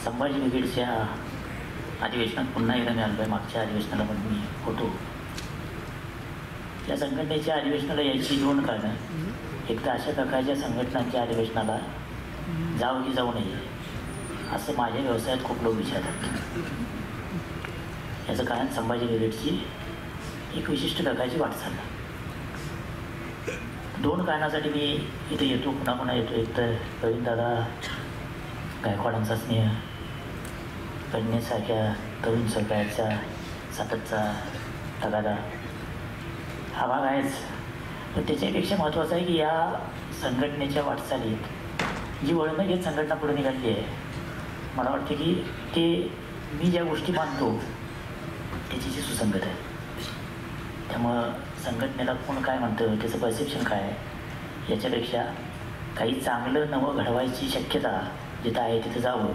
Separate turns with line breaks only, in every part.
संभाजी ब्रिगेडच्या अधिवेशनात पुन्हा एकदा मी आलो आहे. मागच्या अधिवेशनाला पण मी होतो. या संघटनेच्या अधिवेशनाला यायची 2 कारणं. एक तर अशा प्रकारच्या संघटनांच्या अधिवेशनाला जावं की जाऊ नये असं माझ्या व्यवसायात खूप लोक विचारतात. याचं कारण संभाजी ब्रिगेडची एक विशिष्ट प्रकारची वाटचाल. 2 कारणासाठी मी इथे येतो, पुन्हा पुन्हा येतो. एक तर प्रवीणदादा गायकवाडांचा स्नेह, कन्येसारख्या तरुण सरकारचा सततचा तगादा हा भाग आहेच. पण त्याच्यापेक्षा महत्त्वाचं आहे की या संघटनेच्या वाटचालीत जी वळणं घेत संघटना पुढे निघाली आहे, मला वाटते की ते मी ज्या गोष्टी मानतो त्याची जी सुसंगत आहे. त्यामुळं संघटनेला कोण काय म्हणतं, त्याचं परसेप्शन काय आहे, याच्यापेक्षा काही चांगलं नवं घडवायची शक्यता जिथं आहे तिथं जावं,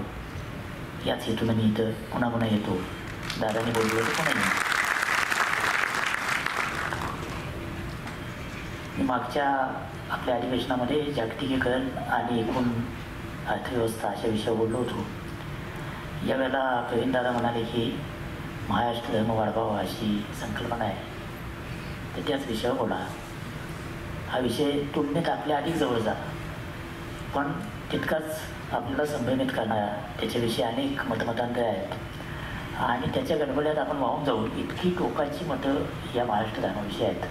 याच हेतून मी इथं पुन्हा पुन्हा येतो. दादाने बोललो तर पुन्हा येईल. मी मागच्या आपल्या अधिवेशनामध्ये जागतिकीकरण आणि एकूण अर्थव्यवस्था अशा विषयावर बोललो होतो. यावेळेला प्रवीणदादा म्हणाले की महाराष्ट्र धर्म वाढवावा अशी संकल्पना आहे, तर त्याच विषयावर बोला. हा विषय तुलनेत आपल्या अधिक जवळचा, पण तितकाच आपल्याला संभ्रमित करणारा. त्याच्याविषयी अनेक मतमतांतर आहेत आणि त्याच्या गडबड्यात आपण वाहून जाऊ इतकी टोकाची मतं या महाराष्ट्र धर्माविषयी आहेत.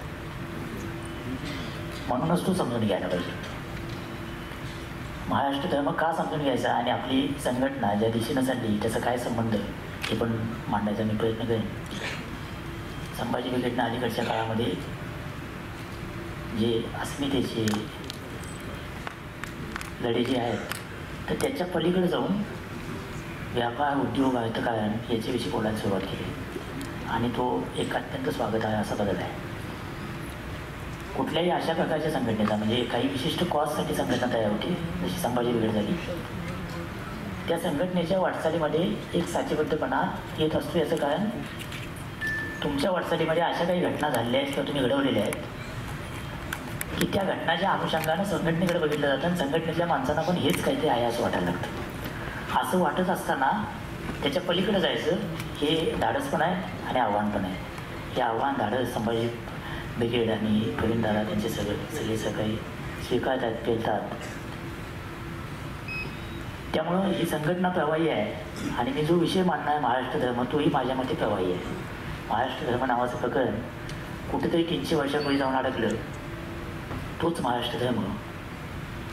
म्हणूनच तो समजून घ्यायला पाहिजे. महाराष्ट्र धर्म का समजून घ्यायचा आणि आपली संघटना ज्या दिशेनं चालली त्याचा काय संबंध हे पण मांडायचा मी प्रयत्न करेन. संभाजी ब्रिगेडनं अलीकडच्या काळामध्ये जे अस्मितेचे लढे जे आहेत तर त्याच्या पलीकडे जाऊन व्यापार, उद्योग, अर्थकारण याच्याविषयी बोलायला सुरुवात केली आणि तो एक अत्यंत स्वागत आहे असा बदल आहे. कुठल्याही अशा प्रकारच्या संघटनेचा म्हणजे काही विशिष्ट कॉजसाठी संघटना तयार होती, जशी संभाजी ब्रिगेड झाली, त्या संघटनेच्या वाटचालीमध्ये एक साचेबद्धपणा येत असतो. याचं कारण तुमच्या वाटचालीमध्ये अशा काही घटना झालेल्या आहेत किंवा तुम्ही घडवलेल्या आहेत की त्या घटनाच्या अनुषंगानं संघटनेकडे बघितलं जातं आणि संघटनेतल्या माणसांना पण हेच काहीतरी आहे असं वाटायला लागतं. असं वाटत असताना त्याच्या पलीकडे जायचं हे धाडस पण आहे आणि आव्हान पण आहे. हे आव्हान धाडस संभाजी ब्रिगेड आणि प्रवीणदादा त्यांचे सगळे सहकारी स्वीकारतात, पेलतात. त्यामुळं ही संघटना प्रवाही आहे आणि मी जो विषय मांडणार आहे महाराष्ट्र धर्म, तोही माझ्या मते प्रवाही आहे. महाराष्ट्र धर्म नावाचं प्रकरण कुठेतरी 300 वर्षापूर्वी जाऊन अडकलं, तोच महाराष्ट्र धर्म,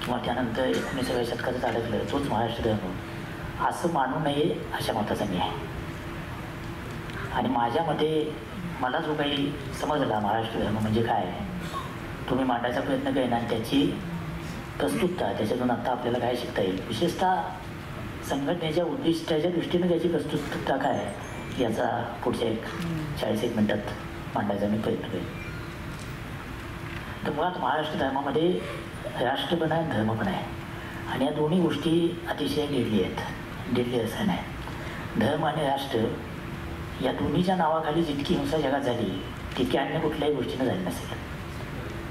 किंवा त्यानंतर 19व्या शतकातच अडकलं, तोच महाराष्ट्र धर्म असं मानू नये अशा मताचा मी आहे. आणि माझ्या मते मला जो काही समजला महाराष्ट्र धर्म म्हणजे काय तो मी मांडायचा प्रयत्न करेन आणि त्याची प्रस्तुतता त्याच्यातून आता आपल्याला काय शिकता येईल, विशेषतः संघटनेच्या उद्दिष्टाच्या दृष्टीनं त्याची प्रस्तुतता काय याचा पुढच्या 40-1 मिनिटात मांडायचा मी प्रयत्न करेन. तर मुळात महाराष्ट्र धर्मामध्ये राष्ट्र पण आहे, धर्म पण आहे आणि या दोन्ही गोष्टी अतिशय डेडली आहेत. डेडली असं नाही. धर्म आणि राष्ट्र या दोन्हीच्या नावाखाली जितकी हिंसा जगात झाली तितकी अन्य कुठल्याही गोष्टीनं झाली नसेल.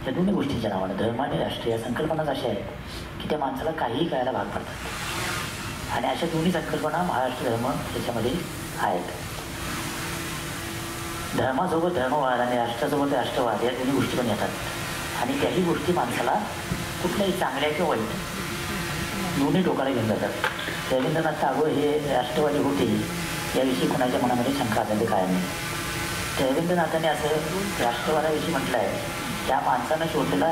या दोन्ही गोष्टींच्या नावानं धर्म आणि राष्ट्र या संकल्पनाच अशा आहेत की त्या माणसाला काहीही करायला भाग पडतात आणि अशा दोन्ही संकल्पना महाराष्ट्र धर्म त्याच्यामध्ये आहेत. धर्मासोबत धर्मवाद आणि राष्ट्रासोबत राष्ट्रवाद या दोन्ही गोष्टी पण येतात आणि त्याही गोष्टी माणसाला कुठल्याही चांगल्या किंवा वाईट दोन्ही टोकाला घेऊन जातात. रवींद्रनाथ टागोर हे राष्ट्रवादी होते याविषयी कुणाच्या मनामध्ये शंका झाली काय नाही. रवींद्रनाथाने असं राष्ट्रवादाविषयी म्हटलं आहे त्या माणसानं शोधलेला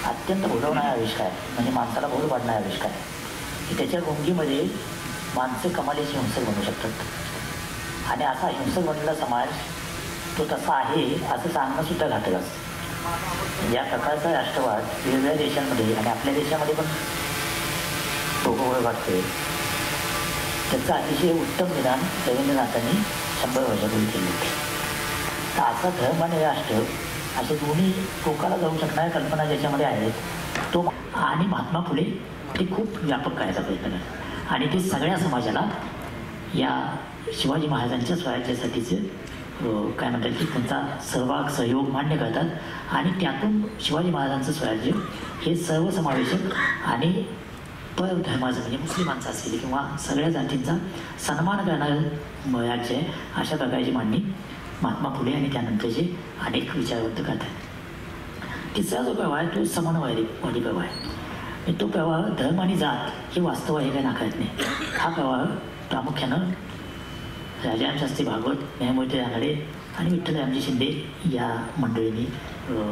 अत्यंत भुलवणारा आविष्कार म्हणजे माणसाला भूल पाडणारा आविष्कार की त्याच्या गुंगीमध्ये माणसं कमालीची हिंसक बनू शकतात आणि असा हिंसक बनलेला समाज तो तसा आहे असं सांगणं सुद्धा घातक असतं. या प्रकारचा राष्ट्रवाद वेगवेगळ्या देशांमध्ये आणि आपल्या देशामध्ये पण भोगवळ वाटते. त्याचं अतिशय उत्तम निदान रवींद्रनाथांनी 100 वर्षापूर्वी केले होते. तर असा धर्म आणि राष्ट्र असे दोन्ही टोकाला जाऊ शकणाऱ्या कल्पना ज्याच्यामध्ये आहेत तो आणि महात्मा फुले ते खूप व्यापक करायचा प्रयत्न करतात आणि ते सगळ्या समाजाला या शिवाजी महाराजांच्या स्वराज्यासाठीचं काय म्हणतात की त्यांचा सहभाग सहयोग मान्य करतात आणि त्यातून शिवाजी महाराजांचं स्वराज्य हे सर्वसमावेशक आणि परधर्माचं म्हणजे मुस्लिमांचा असेल किंवा सगळ्या जातींचा सन्मान करणारं राज्य आहे, अशा प्रकारची मांडणी महात्मा फुले आणि त्यानंतरचे अनेक विचारवंत करतात. तिसरा जो प्रवाह आहे तो समन्वयवादी प्रवाह आहे. आणि तो प्रवाह धर्म आणि जात हे वास्तव आहे काय नाकारत नाही. हा प्रवाह प्रामुख्यानं राजाराम शास्त्री भागवत, न्यायमूर्ती रानडे आणि विठ्ठलरामजी शिंदे या मंडळींनी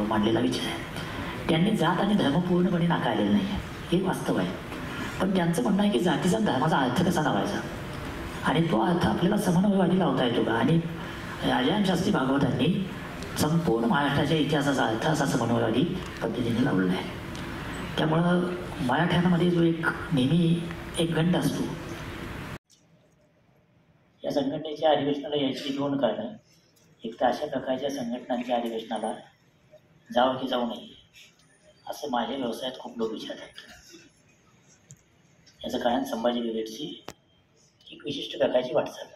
मांडलेला विचार आहे. त्यांनी जात आणि धर्म पूर्णपणे नाकारलेला नाही आहे, हे वास्तव आहे. पण त्यांचं म्हणणं आहे की जातीचा धर्माचा अर्थ कसा लावायचा आणि तो अर्थ आपल्याला समन्वयवादी लावता येतो का. आणि राजाराम शास्त्री भागवतांनी संपूर्ण महाराष्ट्राच्या इतिहासाचा अर्थ असा समन्वयवादी पद्धतीने लावलेला आहे. त्यामुळं मराठ्यांमध्ये जो एक नेहमी एक गंड असतो, या संघटनेच्या अधिवेशनाला यायची दोन कारणं. एक तर अशा प्रकारच्या संघटनांच्या अधिवेशनाला जावं की जाऊ नये असं माझ्या व्यवसायात खूप लोक विचारतात. याचं कारण संभाजी ब्रिगेडची एक विशिष्ट प्रकारची वाटचाल.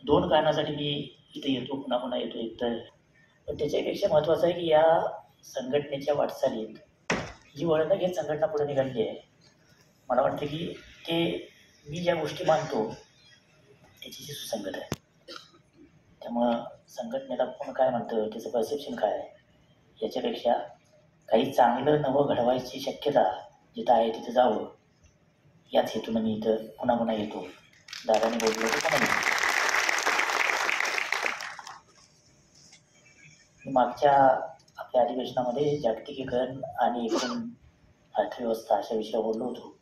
दोन कारणासाठी मी इथे येतो, पुन्हा पुन्हा येतो एकतर. पण त्याच्यापेक्षा महत्त्वाचं आहे की या संघटनेच्या वाटचालीत जी वळणं घेत संघटना पुढे निघालेली आहे, मला वाटतं की ते मी ज्या गोष्टी मानतो त्याची सुसंगत आहे. त्यामुळं संघटनेला कोण काय म्हणतं, त्याचं परसेप्शन काय आहे, याच्यापेक्षा काही चांगलं नवं घडवायची शक्यता जिथं आहे तिथं जावं, याच हेतूनं मी इथं पुन्हा पुन्हा येतो. दादाने बोललो होतं का नाही, मी मागच्या आपल्या अधिवेशनामध्ये जागतिकीकरण आणि एकूण अर्थव्यवस्था अशा विषयावर बोललो होतो.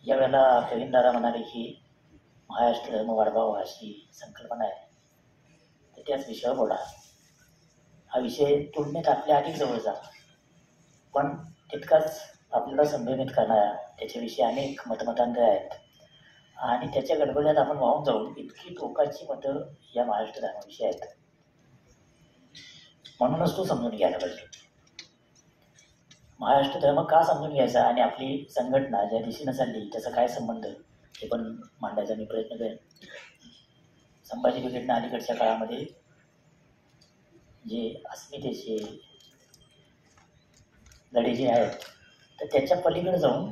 यावेळेला प्रवीण दादा म्हणाले की महाराष्ट्र धर्म वाढवावा अशी संकल्पना आहे, तर त्याच विषयावर बोला. हा विषय तुलनेत आपल्या अधिक जवळचा, पण तितकाच आपल्याला संभ्रमित करणारा, त्याच्याविषयी अनेक मतमतांतर आहेत आणि त्याच्या गडबड्यात आपण वाहून जाऊन इतकी टोकाची मतं या महाराष्ट्र धर्माविषयी आहेत. म्हणूनच तो समजून घ्यायला पाहिजे. महाराष्ट्र धर्म का समजून घ्यायचा आणि आपली संघटना ज्या दिशेनं चालली त्याचा काय संबंध, हे पण मांडायचा मी प्रयत्न करेन. संभाजी ब्रिगेडनं अलीकडच्या काळामध्ये जे अस्मितेचे लढे जे आहेत, तर त्याच्या पलीकडे जाऊन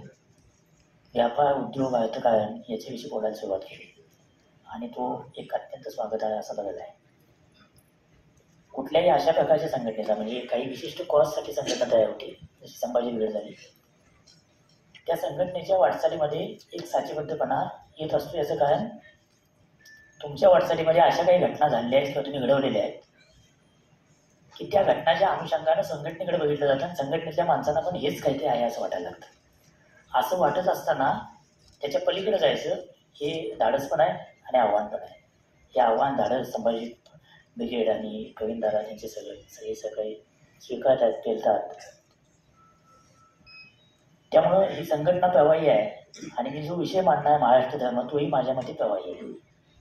व्यापार, उद्योग, अर्थकारण याच्याविषयी बोलायला सुरुवात केली आणि तो एक अत्यंत स्वागत आहे असा बदल आहे. कुठल्याही अशा प्रकारच्या संघटनेचा म्हणजे काही विशिष्ट कॉजसाठी संघटना तयार होते, जशी संभाजी ब्रिगेड झाली, त्या संघटनेच्या वाटचालीमध्ये एक साचेबद्धपणा येत असतो. याचं कारण तुमच्या वाटचालीमध्ये अशा काही घटना झालेल्या आहेत किंवा तुम्ही घडवलेल्या आहेत की त्या घटनाच्या अनुषंगानं संघटनेकडे बघितलं जातं आणि संघटनेतल्या माणसांना पण हेच काहीतरी आहे असं वाटायला लागतं. असं वाटत असताना त्याच्या पलीकडे जायचं हे धाडस पण आहे आणि आव्हान पण आहे. हे आव्हान धाडस संभाजी ब्रिगेड आणि प्रवीण दादा त्यांचे सगळे सगळे स्वीकारतात, पेलतात. त्यामुळं ही संघटना प्रवाही आहे आणि मी जो विषय मांडला आहे महाराष्ट्र धर्म, तोही माझ्या मते प्रवाही आहे.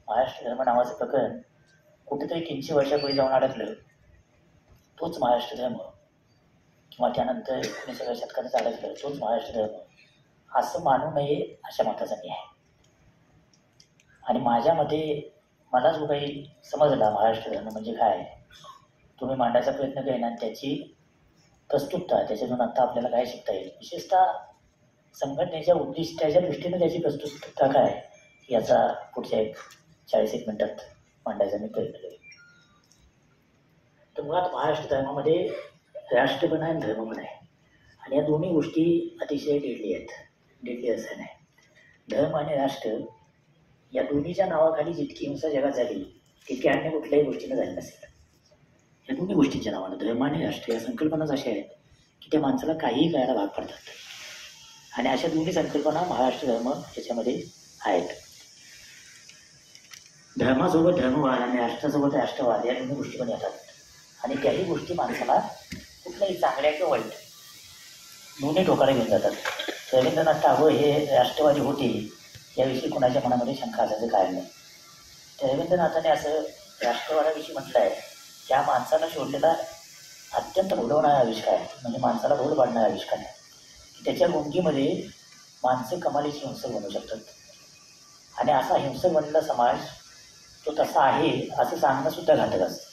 महाराष्ट्र धर्म नावाचं प्रकरण कुठेतरी 300 वर्षापूर्वी जाऊन अडकलं, तोच महाराष्ट्र धर्म, किंवा त्यानंतर 19व्या शतकातच अडकलं, तोच महाराष्ट्र धर्म असं मानू नये अशा मताचा मी आहे. आणि माझ्या मते मला जो काही समजला महाराष्ट्र धर्म म्हणजे काय, तुम्ही मांडायचा प्रयत्न करेन आणि त्याची प्रस्तुतता, त्याच्यातून आत्ता आपल्याला काय शिकता येईल, विशेषतः संघटनेच्या उद्दिष्टाच्या दृष्टीने त्याची प्रस्तुतता काय, याचा पुढच्या 40-1 मिनिटात मांडायचा मी प्रयत्न करेन. तर मुळात महाराष्ट्र धर्मामध्ये राष्ट्र पण आहे आणि धर्म पण आहे आणि या दोन्ही गोष्टी अतिशय डेडली आहेत. डेडली असं नाही. धर्म आणि राष्ट्र या दोन्हीच्या नावाखाली जितकी हिंसा जगात झाली तितकी अन्य कुठल्याही गोष्टीनं झाली नसेल. या दोन्ही गोष्टींच्या नावानं धर्म आणि राष्ट्र या संकल्पनाच अशा आहेत की त्या माणसाला काहीही करायला भाग पडतात आणि अशा दोन्ही संकल्पना महाराष्ट्र धर्म याच्यामध्ये आहेत. धर्मासोबत धर्मवाद आणि राष्ट्रासोबत राष्ट्रवाद या दोन्ही गोष्टी पण येतात आणि त्याही गोष्टी माणसाला कुठल्याही चांगल्या किंवा वाईट दोन्ही टोकाला घेऊन जातात. रवींद्रनाथ टागोर हे राष्ट्रवादी होते याविषयी कुणाच्या मनामध्ये शंका असायचं कारण नाही. त्या रवींद्रनाथाने असं राष्ट्रवादाविषयी म्हटलं आहे, त्या माणसानं शोधलेला अत्यंत भुलवणारा आविष्कार आहे, म्हणजे माणसाला भूल पाडणारा आविष्कार आहे की त्याच्या गुंगीमध्ये माणसं कमालीची हिंसक बनवू शकतात आणि असा हिंसक बनलेला समाज तो तसा आहे असं सांगणं सुद्धा घातक असतं.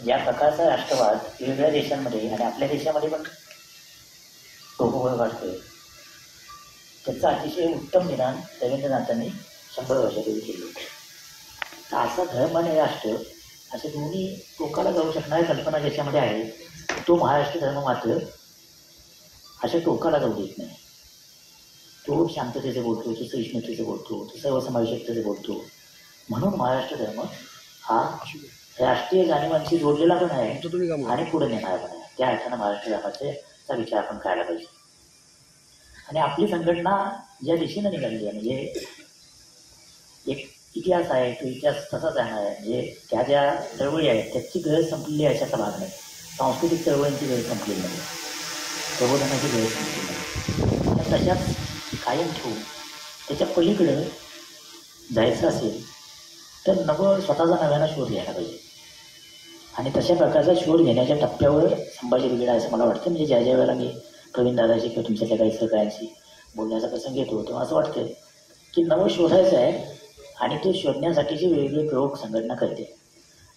या प्रकारचा राष्ट्रवाद वेगवेगळ्या देशांमध्ये आणि आपल्या देशामध्ये पण लोकमुळे काढतोय त्याचं अतिशय उत्तम निदान रवींद्रनाथांनी 100 वर्षापूर्वी केलं होतं. तर असा धर्म आणि राष्ट्र असे दोन्ही टोकाला जाऊ शकणाऱ्या कल्पना ज्याच्यामध्ये आहे तो महाराष्ट्र धर्म मात्र अशा टोकाला जाऊ देत नाही. तो शांततेचे बोलतो, तो सहिष्णुतेचे बोलतो, तो सर्वसमावेशकतेचे बोलतो. म्हणून महाराष्ट्र धर्म हा राष्ट्रीय जाणीवांशी जोडलेला पण आहे आणि पुढे नेणारा पण आहे. त्या अर्थानं महाराष्ट्र धर्माचा विचार आपण करायला पाहिजे. आणि आपली संघटना ज्या दिशेनं निघाली आहे म्हणजे एक इतिहास आहे, तो इतिहास तसाच राहणार आहे. म्हणजे त्या ज्या चळवळी आहेत त्याची गरज संपलेली आहे अशाचा भाग नाही. सांस्कृतिक चळवळींची गरज संपलेली नाही, प्रबोधनाची गरज संपलेली नाही. तशाच कायम ठेवून त्याच्या पलीकडं जायचं असेल तर स्वतःचा नव्यानं शोध घ्यायला पाहिजे. आणि तशा प्रकारचा शोध घेण्याच्या टप्प्यावर संभाजी ब्रिगेड आहे असं मला वाटतं. म्हणजे ज्या वेळेला मी प्रवीण दादाशी किंवा तुमच्यातल्या काही सहकाऱ्यांशी बोलण्याचा प्रसंग येतो तेव्हा असं वाटतं की नवं शोधायचं आहे आणि ते शोधण्यासाठीचे वेगवेगळे प्रयोग संघटना करते.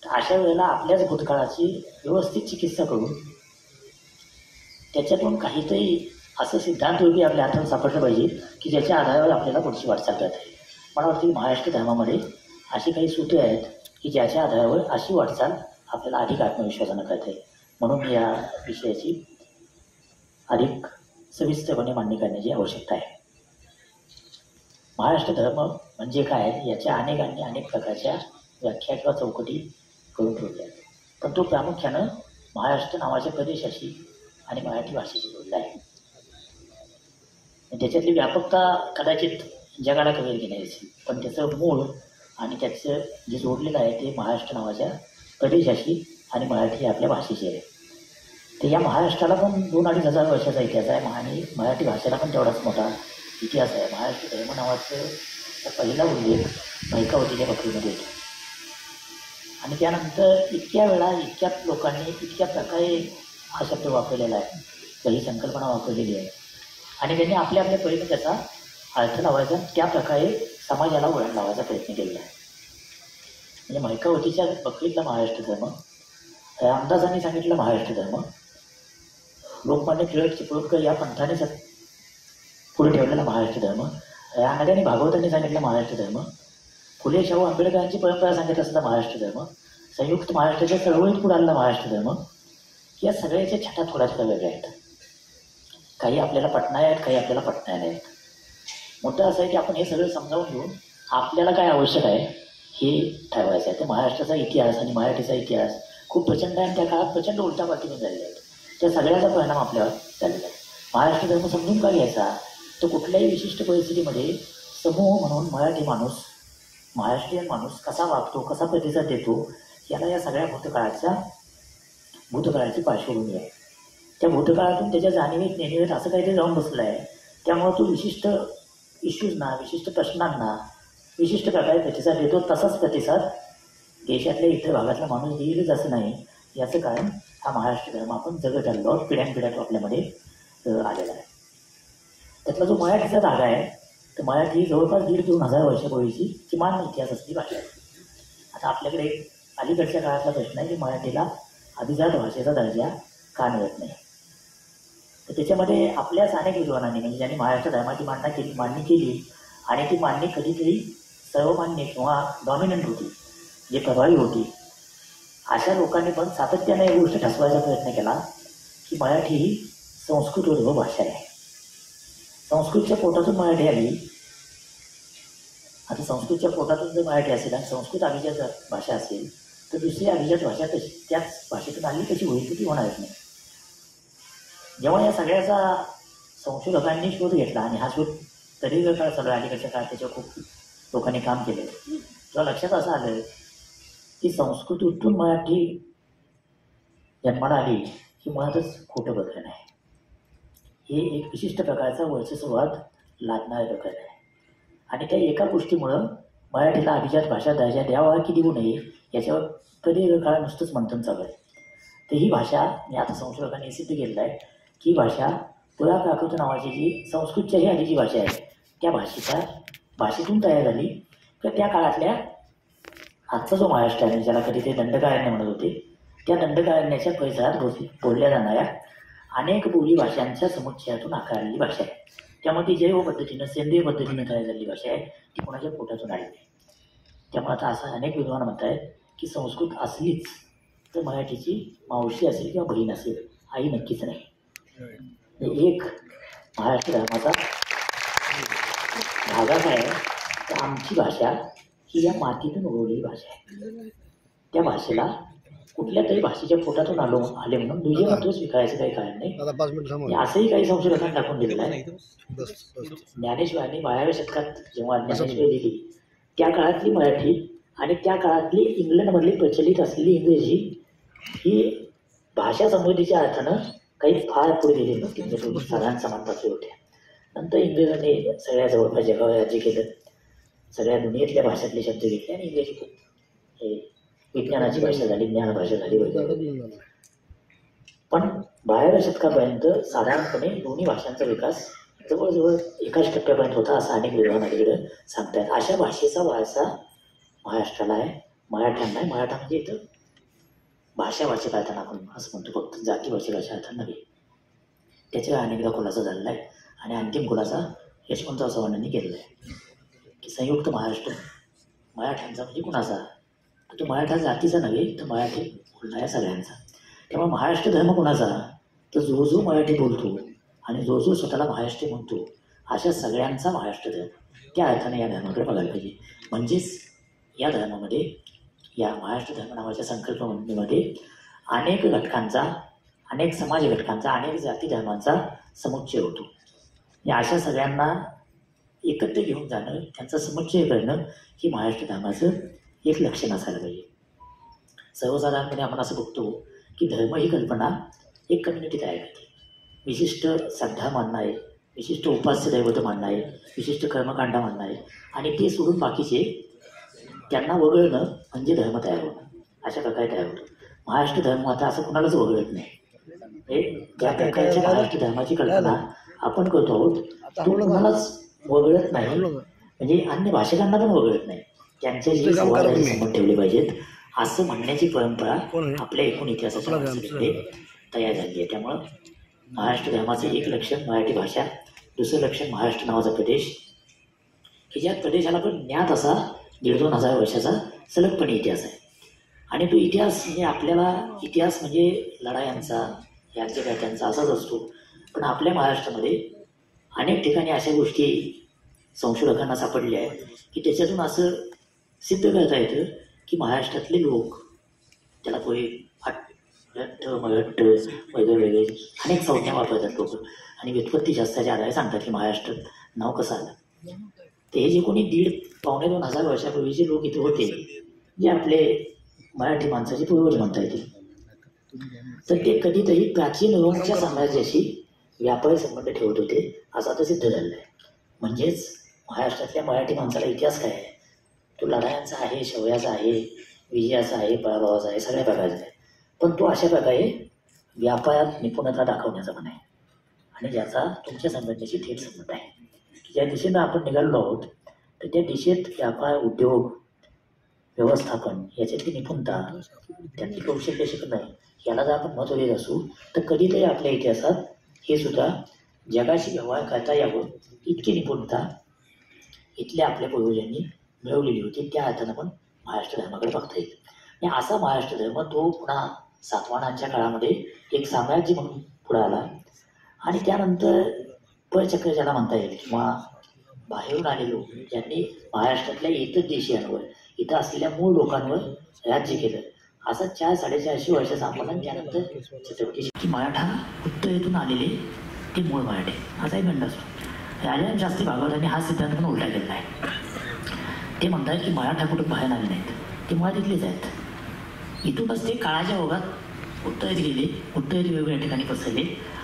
तर अशा वेळेला आपल्याच भूतकाळाची व्यवस्थित चिकित्सा करून त्याच्यातून काहीतरी असं सिद्धांतरूपी आपल्या हातात सापडलं पाहिजे की ज्याच्या आधारावर आपल्याला पुढची वाटचाल करता येईल. मला वाटतं की महाराष्ट्र धर्मामध्ये अशी काही सूत्रे आहेत की ज्याच्या आधारावर अशी वाटचाल आपल्याला अधिक आत्मविश्वासानं करता येईल. म्हणून या विषयाची अधिक सविस्तरपणे मांडणी करण्याची आवश्यकता आहे. महाराष्ट्र धर्म म्हणजे काय याच्या अनेकांनी अनेक प्रकारच्या व्याख्या किंवा चौकटी करून ठेवल्या आहेत. पण तो प्रामुख्यानं महाराष्ट्र नावाच्या प्रदेशाशी आणि मराठी भाषेशी जोडला आहे. त्याच्यातली व्यापकता कदाचित जगाला कळेल की नाही असेल, पण त्याचं मूळ आणि त्याचं जे जोडलेलं आहे ते महाराष्ट्र नावाच्या प्रदेशाशी आणि मराठी आपल्या भाषेशी आहे. तर या महाराष्ट्राला पण 2-2.5 वर्षाचा इतिहास आहे आणि मराठी भाषेला पण तेवढाच मोठा इतिहास आहे. महाराष्ट्र धर्म नावाचं पहिला उल्लेख मैकावतीच्या बकरीमध्ये येतो आणि त्यानंतर इतक्या वेळा इतक्याच लोकांनी इतक्या प्रकारे हा शब्द वापरलेला आहे, काही संकल्पना वापरलेली आहे आणि त्यांनी आपल्या आपल्या परीने त्याचा अर्थ लावायचा, त्या प्रकारे समाजाला वळण लावायचा प्रयत्न केलेला आहे. म्हणजे मैकावतीच्या बकरीतला महाराष्ट्र धर्म, रामदासांनी सांगितलं महाराष्ट्र धर्म, लोकमान्य टिळक चिपळूणकर या पंथाने पुढे ठेवलेला महाराष्ट्र धर्म, रानड्याने भागवतांनी सांगितलं महाराष्ट्र धर्म, फुले शाहू आंबेडकरांची परंपरा सांगत असलेला महाराष्ट्र धर्म, संयुक्त महाराष्ट्राच्या चळवळीत पुढे आलेला महाराष्ट्र धर्म, या सगळ्याच्या छटा थोड्या थोड्या वेगळ्या आहेत. काही आपल्याला पटणाऱ्या आहेत, काही आपल्याला पटणाऱ्या नाहीत. मुद्दा असा आहे की आपण हे सगळं समजावून घेऊन आपल्याला काय आवश्यक आहे हे ठरवायचं आहे. तर महाराष्ट्राचा इतिहास आणि मराठीचा इतिहास खूप प्रचंड आहे आणि त्या काळात प्रचंड उलटापालटीने झालेला आहे. त्या सगळ्याचा परिणाम आपल्यावर झालेला आहे. महाराष्ट्र धर्म समजून का घ्यायचा, तर कुठल्याही विशिष्ट परिस्थितीमध्ये समूह म्हणून मराठी माणूस, महाराष्ट्रीयन माणूस कसा वागतो, कसा प्रतिसाद देतो, याला या सगळ्या भूतकाळाची पार्श्वभूमी आहे. त्या भूतकाळातून त्याच्या जाणीवेत नेणीवेत असं काहीतरी जाऊन बसलं आहे. त्यामुळं तो विशिष्ट इश्यूजना, विशिष्ट प्रश्नांना विशिष्ट प्रकारे प्रतिसाद देतो. तसाच प्रतिसाद देशातल्या इतर भागातला माणूस देईलच असं नाही. याचं कारण हा महाराष्ट्र धर्म आपण जगत आलेलो आहोत, पिढ्यानपिढ्या तो आपल्यामध्ये आलेला आहे. त्यातला जो मराठीचा धागा आहे, तर मराठी जवळपास 1,500-2,000 वर्षापूर्वीची किमान इतिहास असलेली भाषा आहे. आता आपल्याकडे अलीकडच्या काळातला प्रश्न आहे की मराठीला अभिजात भाषेचा दर्जा का मिळत नाही. तर त्याच्यामध्ये आपल्याच अनेक विद्वानांनी म्हणजे ज्यांनी महाराष्ट्र धर्माची मांडणी केली आणि ती मांडणी कधीतरी सर्वमान्य किंवा डॉमिनंट होती, जे प्रभावी होती, अशा लोकांनी पण सातत्याने एक गोष्ट ठसवायचा प्रयत्न केला की मराठी ही संस्कृतोद्भव भाषा आहे. संस्कृतच्या पोटातून मराठी आली. आता संस्कृतच्या पोटातून जर मराठी असेल आणि संस्कृत अभिजात भाषा असेल तर दुसरी अभिजात भाषा कशी त्याच भाषेतून आली कशी होईल, ती होणारच नाही. जेव्हा या सगळ्याचा संशोधकांनी शोध घेतला आणि हा शोध दीर्घ काळ चालू आहे, अलीकडच्या काळात त्याच्यावर खूप लोकांनी काम केलं, तेव्हा लक्षात असं आलं की संस्कृतीतून मराठी जन्माला आली ही मुळातच खोटं प्रकरण आहे. हे एक विशिष्ट प्रकारचा वर्चस्ववाद लादणारं प्रकरण आहे आणि त्या एका गोष्टीमुळं मराठीला अभिजात भाषा दर्जा द्यावा की देऊ नये याच्यावर प्रदीर्घ काळ नुसतंच मंथन चालू आहे. तर ही भाषा मी आता संशोधकांनी सिद्ध केलेलं आहे की भाषा पुराप्राकृत नावाची जी संस्कृतच्याही आधीची भाषा आहे त्या भाषेतून तयार झाली. तर त्या काळातल्या आजचा जो महाराष्ट्र आहे ज्याला कधी ते दंडकारण्य म्हणत होते, त्या दंडकारण्याच्या परिसरात बोलल्या जाणाऱ्या अनेक बोली भाषांच्या समुच्चयातून आकारलेली भाषा आहे. त्यामुळे ती जैव पद्धतीनं सेंद्रिय पद्धतीनं तयार झालेली भाषा आहे, ती कोणाच्या पोटातून आली नाही. त्यामुळे आता असं अनेक विद्वान म्हणत आहेत की संस्कृत असलीच तर मराठीची मावशी असेल किंवा बहीण असेल, आई नक्कीच नाही. एक महाराष्ट्र धर्माचा धागा काय आहे तर आमची भाषा ही या मातीतून उगवलेली भाषा आहे. त्या भाषेला कुठल्या तरी भाषेच्या पोटातून आले म्हणून दुजे मात्र स्वीकारायचं काही कारण नाही. असंही काही संशोधकांनी दाखवून दिलेलं आहे. ज्ञानेश्वरांनी 12व्या शतकात जेव्हा ज्ञानेश्वरी लिहिली त्या काळातली मराठी आणि त्या काळातली इंग्लंडमधली प्रचलित असलेली इंग्रजी ही भाषा समृद्धीच्या अर्थानं काही फार पुढे गेली नव्हती. म्हणजे साधारण समान पातळी होत्या. नंतर इंग्रजांनी सगळ्या जवळपास जगावर राज्य केलं, सगळ्या दुनियेतल्या भाषातले शब्द घेतले आणि इंग्रजी खूप हे विज्ञानाची भाषा झाली, ज्ञान भाषा झाली वगैरे. पण 12व्या शतकापर्यंत साधारणपणे दोन्ही भाषांचा विकास जवळजवळ एकाच टप्प्यापर्यंत होता असं अनेक विद्वान अलीकडे सांगतात. अशा भाषेचा वारसा महाराष्ट्राला आहे, मराठ्यांना आहे. मराठा म्हणजे इथं भाषा वाचक अर्थानं आपण असं म्हणतो, फक्त जाती वाचक अशा अर्थानं नव्हे. त्याच्यावर अनेकदा खुलासा झालेला आहे आणि अंतिम खुलासा यशवंतराव चव्हाणांनी केलेला आहे की संयुक्त महाराष्ट्र मराठ्यांचा म्हणजे कुणाचा, तर तो मराठा जातीचा नव्हे तर मराठी बोलणाऱ्या सगळ्यांचा. त्यामुळे महाराष्ट्र धर्म कुणाचा, तर जो जो मराठी बोलतो आणि जो जो स्वतःला महाराष्ट्र म्हणतो अशा सगळ्यांचा महाराष्ट्र धर्म. त्या अर्थाने या धर्माकडे बघायला पाहिजे. म्हणजेच या धर्मामध्ये, या महाराष्ट्र धर्म नावाच्या संकल्पनेमध्ये अनेक घटकांचा, अनेक समाज घटकांचा, अनेक जाती धर्मांचा समुच्चय होतो. या अशा सगळ्यांना एकत्र घेऊन जाणं, त्यांचा समुच्चय करणं ही महाराष्ट्र धर्माचं एक लक्षण असायला पाहिजे. सर्वसाधारणपणे आपण असं बघतो की धर्म ही कल्पना एक कम्युनिटी तयार करते. विशिष्ट श्रद्धा मानणं आहे, विशिष्ट उपास्य दैवत मानणं आहे, विशिष्ट कर्मकांड मानणं आहे आणि ते सोडून बाकीचे त्यांना वगळणं म्हणजे धर्म तयार होणं. अशा प्रकारे तयार होतो. महाराष्ट्र धर्म आता असं कुणालाच वगळत नाही. ज्या प्रकारच्या महाराष्ट्र धर्माची कल्पना आपण करतो आहोत तो कुणालाच वगळत नाही, म्हणजे अन्य भाषिकांना पण वगळत नाही. त्यांच्याशी संबंध ठेवले पाहिजेत असं म्हणण्याची परंपरा आपल्या एकूण इतिहासाच्या तयार झाली आहे. त्यामुळं महाराष्ट्र धर्माचं एक लक्षण मराठी भाषा, दुसरं लक्षण महाराष्ट्र नावाचा प्रदेश की ज्या प्रदेशाला पण ज्ञात असा 1,500-2,000 वर्षाचा सलगपणे इतिहास आहे. आणि तो इतिहास म्हणजे आपल्याला इतिहास म्हणजे लढायांचा, राज्यकर्त्यांचा असाच असतो. पण आपल्या महाराष्ट्रामध्ये अनेक ठिकाणी अशा गोष्टी संशोधकांना सापडल्या आहेत की त्याच्यातून असं सिद्ध करता येतं की महाराष्ट्रातले लोक, त्याला कोणी हट्ट मराठ वेगळे अनेक संज्ञा वापरतात लोक आणि व्युत्पत्तीशास्त्राच्या आधारे सांगतात की महाराष्ट्र नाव कसं आलं. ते जे कोणी 1,500-2,000 वर्षापूर्वीचे लोक इथे होते, जे आपले मराठी माणसाचे पूर्वज म्हणता येतील, तर ते कधीतरी प्राचीन रोमच्या साम्राज्याशी व्यापारी संबंध ठेवत होते असं आता सिद्ध झालेलं आहे. म्हणजेच महाराष्ट्रातल्या मराठी माणसाला इतिहास काय आहे, तो लढायांचा आहे, शौर्याचा आहे, विजयाचा आहे, पराभवाचा आहे, सगळ्या प्रकारचा आहे. पण तो अशा प्रकारे व्यापारात निपुणता दाखवण्याचा पण आहे आणि ज्याचा तुमच्या संघटनेशी थेट संबंध आहे. ज्या दिशेनं आपण निघालेलो आहोत तर त्या दिशेत व्यापार, उद्योग, व्यवस्थापन याच्यातली निपुणता, त्यातली कौशल्य शिकणं याला जर आपण महत्त्व देत असू तर कधीतरी आपल्या इतिहासात हे सुद्धा जगाशी व्यवहार करता यावं इतकी निपुणता इथल्या आपल्या पूर्वजांनी मिळवलेली होती. त्या अर्थानं पण महाराष्ट्र धर्माकडे बघता येईल. आणि असा महाराष्ट्र धर्म तो पुन्हा सातवाहनांच्या काळामध्ये एक साम्राज्य म्हणून पुढे आला आणि त्यानंतर परचक्र ज्याला म्हणता येईल किंवा बाहेरून आलेलो ज्यांनी महाराष्ट्रातल्या इतर देशीयांवर, इथं असलेल्या मूळ लोकांवर राज्य केलं. असं 400-450 वर्षाचा आपण त्यानंतर छत्रपती की मराठा उत्तरेतून आलेले ते मूळ मराठे असाही गंड असतो. राजाराम शास्त्री भागवतांनी हा सिद्धांत पण उलटा केलेला आहे. ते म्हणतात की मराठा कुठं बाहेर आले नाहीत, ते मुळात इथलेच आहेत. इथूनच ते काळाच्या ओघात उत्तरेत गेले, उत्तरेत वेगवेगळ्या ठिकाणी पसरले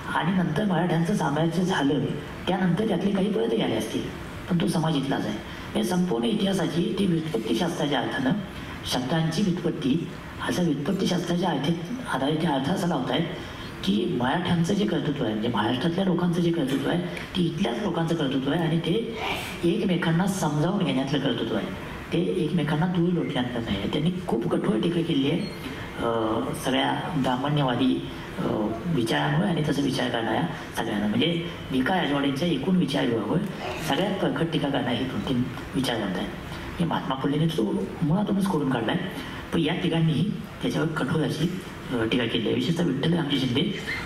आणि नंतर मराठ्यांचं साम्राज्य झालं. त्यानंतर त्यातले काही परत आले असतील, पण तो समाज इथलाच आहे. या संपूर्ण इतिहासाची ती व्युत्पत्तीशास्त्राच्या अर्थानं शब्दांची व्युत्पत्ती, अशा व्युत्पत्तीशास्त्राच्या आधारे ते अर्थ असा लावत आहेत की मराठ्यांचं जे कर्तृत्व आहे, म्हणजे महाराष्ट्रातल्या लोकांचं जे कर्तृत्व आहे ते इथल्याच लोकांचं कर्तृत्व आहे आणि ते एकमेकांना समजावून घेण्यातलं कर्तृत्व आहे. ते एकमेकांना दूर लोटण्यातलं नाही आहे. त्यांनी खूप कठोर टीका केली आहे सगळ्या ब्राह्मण्यवादी विचारांमुळे आणि तसं विचार करणाऱ्या सगळ्यांना, म्हणजे भिका राजवाड्यांच्या एकूण विचारविभागावर सगळ्यात प्रखट टीका करणारे हे 2-3 विचारवंत आहेत. हे महात्मा फुलेने तो मुळातूनच खोडून काढला आहे, पण या तिघांनीही त्याच्यावर कठोर अशी टीका केली आहे. विशेषतः विठ्ठल रामजी शिंदे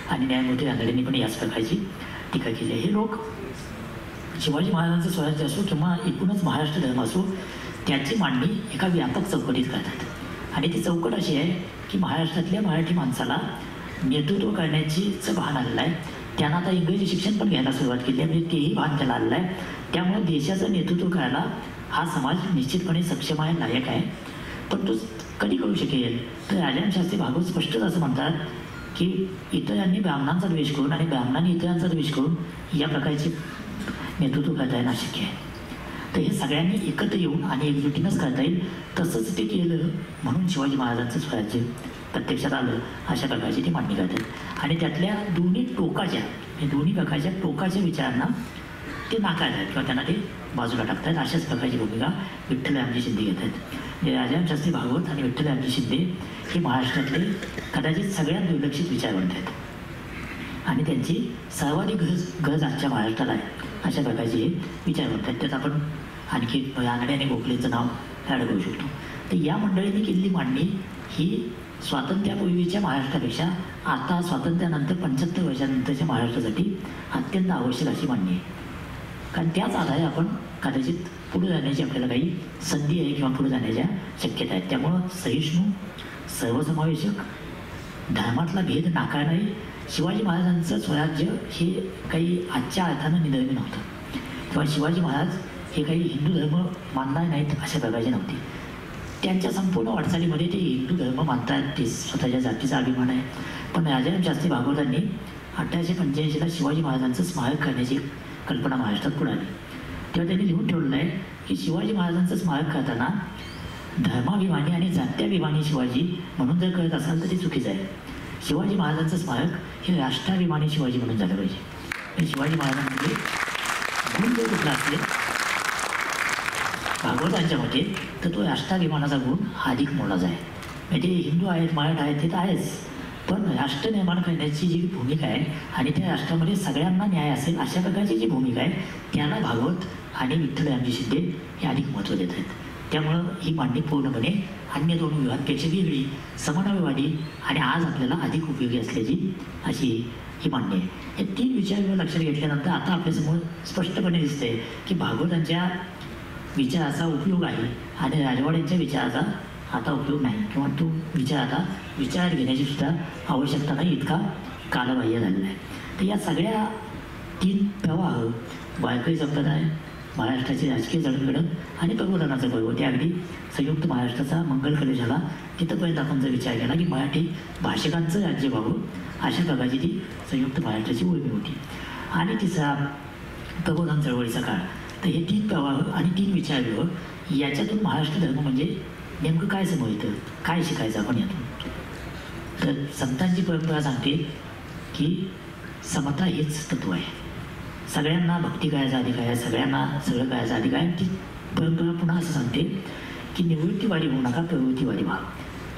आणि न्यायमूर्ती रानडेंनी पण याच प्रकारची टीका केली आहे. हे लोक शिवाजी महाराजांचं स्वराज्य असो किंवा एकूणच महाराष्ट्र धर्म असो त्याची मांडणी एका व्यापक चौकटीत करतात आणि ती चौकट अशी आहे की महाराष्ट्रातल्या मराठी माणसाला नेतृत्व करण्याचीच भान आलेलं आहे. त्यांना आता इंग्रजी शिक्षण पण घ्यायला सुरुवात केली आहे, म्हणजे तेही भान त्याला आलेलं आहे. त्यामुळे देशाचं नेतृत्व करायला हा समाज निश्चितपणे सक्षम आहे, लायक आहे. पण तो कधी करू शकेल तर राजाराम शास्त्री भागवत स्पष्टच असं म्हणतात की इतरांनी ब्राह्मणांचा द्वेष करून आणि ब्राह्मणांनी इतरांचा द्वेष करून या प्रकारचे नेतृत्व करता येणं अशक्य आहे. तर हे सगळ्यांनी एकत्र येऊन आणि एकजुटीनंच करता येईल. तसंच ते केलं म्हणून शिवाजी महाराजांचं स्वराज्य प्रत्यक्षात आलं, अशा प्रकारची ती मांडणी करतात. आणि त्यातल्या दोन्ही प्रकारच्या टोकाच्या विचारांना ते नाकारतात किंवा त्यांना ते बाजूला टाकतात. अशाच प्रकारची भूमिका विठ्ठल रामजी शिंदे घेत आहेत. म्हणजे राजाराम शास्त्री भागवत आणि विठ्ठल रामजी शिंदे हे महाराष्ट्रातले कदाचित सगळ्यात दुर्लक्षित विचारवंत आहेत आणि त्यांची सर्वाधिक गरज आजच्या महाराष्ट्राला आहे, अशा प्रकारचे विचारवंत आहेत. त्यात आपण आणखी रानडे आणि गोखलेचं नाव ॲड करू शकतो. तर या मंडळींनी केलेली मांडणी ही स्वातंत्र्यापूर्वीच्या महाराष्ट्रापेक्षा आता स्वातंत्र्यानंतर 75 वर्षानंतरच्या महाराष्ट्रासाठी अत्यंत आवश्यक अशी मांडणी आहे. कारण त्याच आधारे आपण कदाचित पुढे जाण्याची आपल्याला काही संधी आहे किंवा पुढे जाण्याच्या शक्यता आहेत. त्यामुळं सहिष्णू, सर्वसमावेशक, धर्मातला भेद नाकारणारे शिवाजी महाराजांचं स्वराज्य हे काही आजच्या अर्थानं निधर्मी नव्हतं किंवा शिवाजी महाराज हे काही हिंदू धर्म मानणार नाहीत अशा प्रकारचे नव्हते. त्यांच्या संपूर्ण वाटचालीमध्ये ते हिंदू धर्म मानतात, ते स्वतःच्या जातीचा अभिमान आहे. पण राजाराम शास्त्री भागवतांनी 1885ला शिवाजी महाराजांचं स्मारक करण्याची कल्पना महाराष्ट्रात पुढे आली. तेव्हा त्यांनी लिहून ठेवलेलं आहे की शिवाजी महाराजांचं स्मारक करताना धर्माभिमानी आणि जात्याभिमानी शिवाजी म्हणून जर करत असाल तर ते चुकीचं आहे. शिवाजी महाराजांचं स्मारक हे राष्ट्राभिमानी शिवाजी म्हणून झालं पाहिजे. शिवाजी महाराजांमध्ये गुण जर कुठला असले भागवतांच्या मते तर तो राष्ट्राभिमानाचा गुण हा अधिक मोलाचा आहे. म्हणजे हिंदू आहेत, मराठा आहेत, ते तर आहेच, पण राष्ट्र निर्माण करण्याची जी भूमिका आहे आणि त्या राष्ट्रामध्ये सगळ्यांना न्याय असेल अशा प्रकारची जी भूमिका आहे त्याला भागवत आणि विठ्ठल रामजी शिंदे हे अधिक महत्त्व देत आहेत. त्यामुळं ही मांडणी पूर्णपणे अन्य दोन विभागांपेक्षा वेगळी, समन्वयवादी आणि आज आपल्याला अधिक उपयोगी असल्याची अशी ही मांडणी आहे. हे 3 विचार लक्षात घेतल्यानंतर आता आपल्यासमोर स्पष्टपणे दिसतंय की भागवतांच्या विचाराचा उपयोग आहे आणि राजवाड्यांच्या विचाराचा आता उपयोग नाही किंवा तो विचार आता विचारात घेण्याची सुद्धा आवश्यकता नाही, इतका कालबाह्य झालेला आहे. तर या सगळ्या 3 प्रवाह, वारकरी संप्रदाय, महाराष्ट्राची राजकीय जडणघडण आणि प्रबोधनाचा पर्व, ते अगदी संयुक्त महाराष्ट्राचा मंगल कलेशाला तिथंपर्यंत आपण जर विचार केला की मराठी भाषिकांचं राज्य व्हावं अशा प्रकारची ती संयुक्त महाराष्ट्राची उर्मी होती. आणि तिसरा प्रबोधन चळवळीचा काळ. तर हे 3 प्रवाह आणि 3 विचारविभाग याच्यातून महाराष्ट्र धर्म म्हणजे नेमकं काय समोर येतं, काय शिकायचं आपण यातून. तर संतांची परंपरा सांगते की समता हेच तत्व आहे. सगळ्यांना भक्ती करायचा अधिकार आहे, सगळ्यांना सगळं करायचा अधिकार आहे. ती परंपरा पुन्हा असं सांगते की निवृत्तीवादी होऊ नका, प्रवृत्तीवादी व्हा.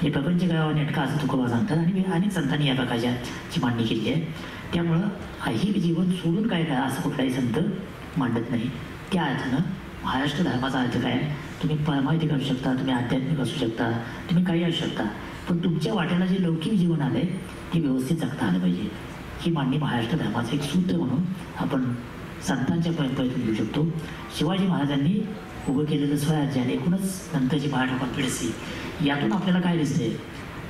हे प्रपंच गावा नेटका असं तुकोबा सांगतात आणि अनेक संतांनी या प्रकारची मांडणी केली आहे. त्यामुळं ही जीवन सोडून काय करा असं कुठलाही संत मांडत नाही. त्या अर्थानं महाराष्ट्र धर्माचा अर्थ काय, तुम्ही परमार्थिक असू शकता, तुम्ही आध्यात्मिक असू शकता, तुम्ही काही असू शकता, पण तुमच्या वाट्याला जे लौकिक जीवन आलं आहे ते व्यवस्थित जगता आलं पाहिजे. ही मांडणी महाराष्ट्र धर्माचं एक सूत्र म्हणून आपण संतांच्या परंपरेतून घेऊ शकतो. शिवाजी महाराजांनी उभं केलेलं स्वराज्य आणि एकूणच नंतरची मराठा कॉन्फिडन्सी, यातून आपल्याला काय दिसते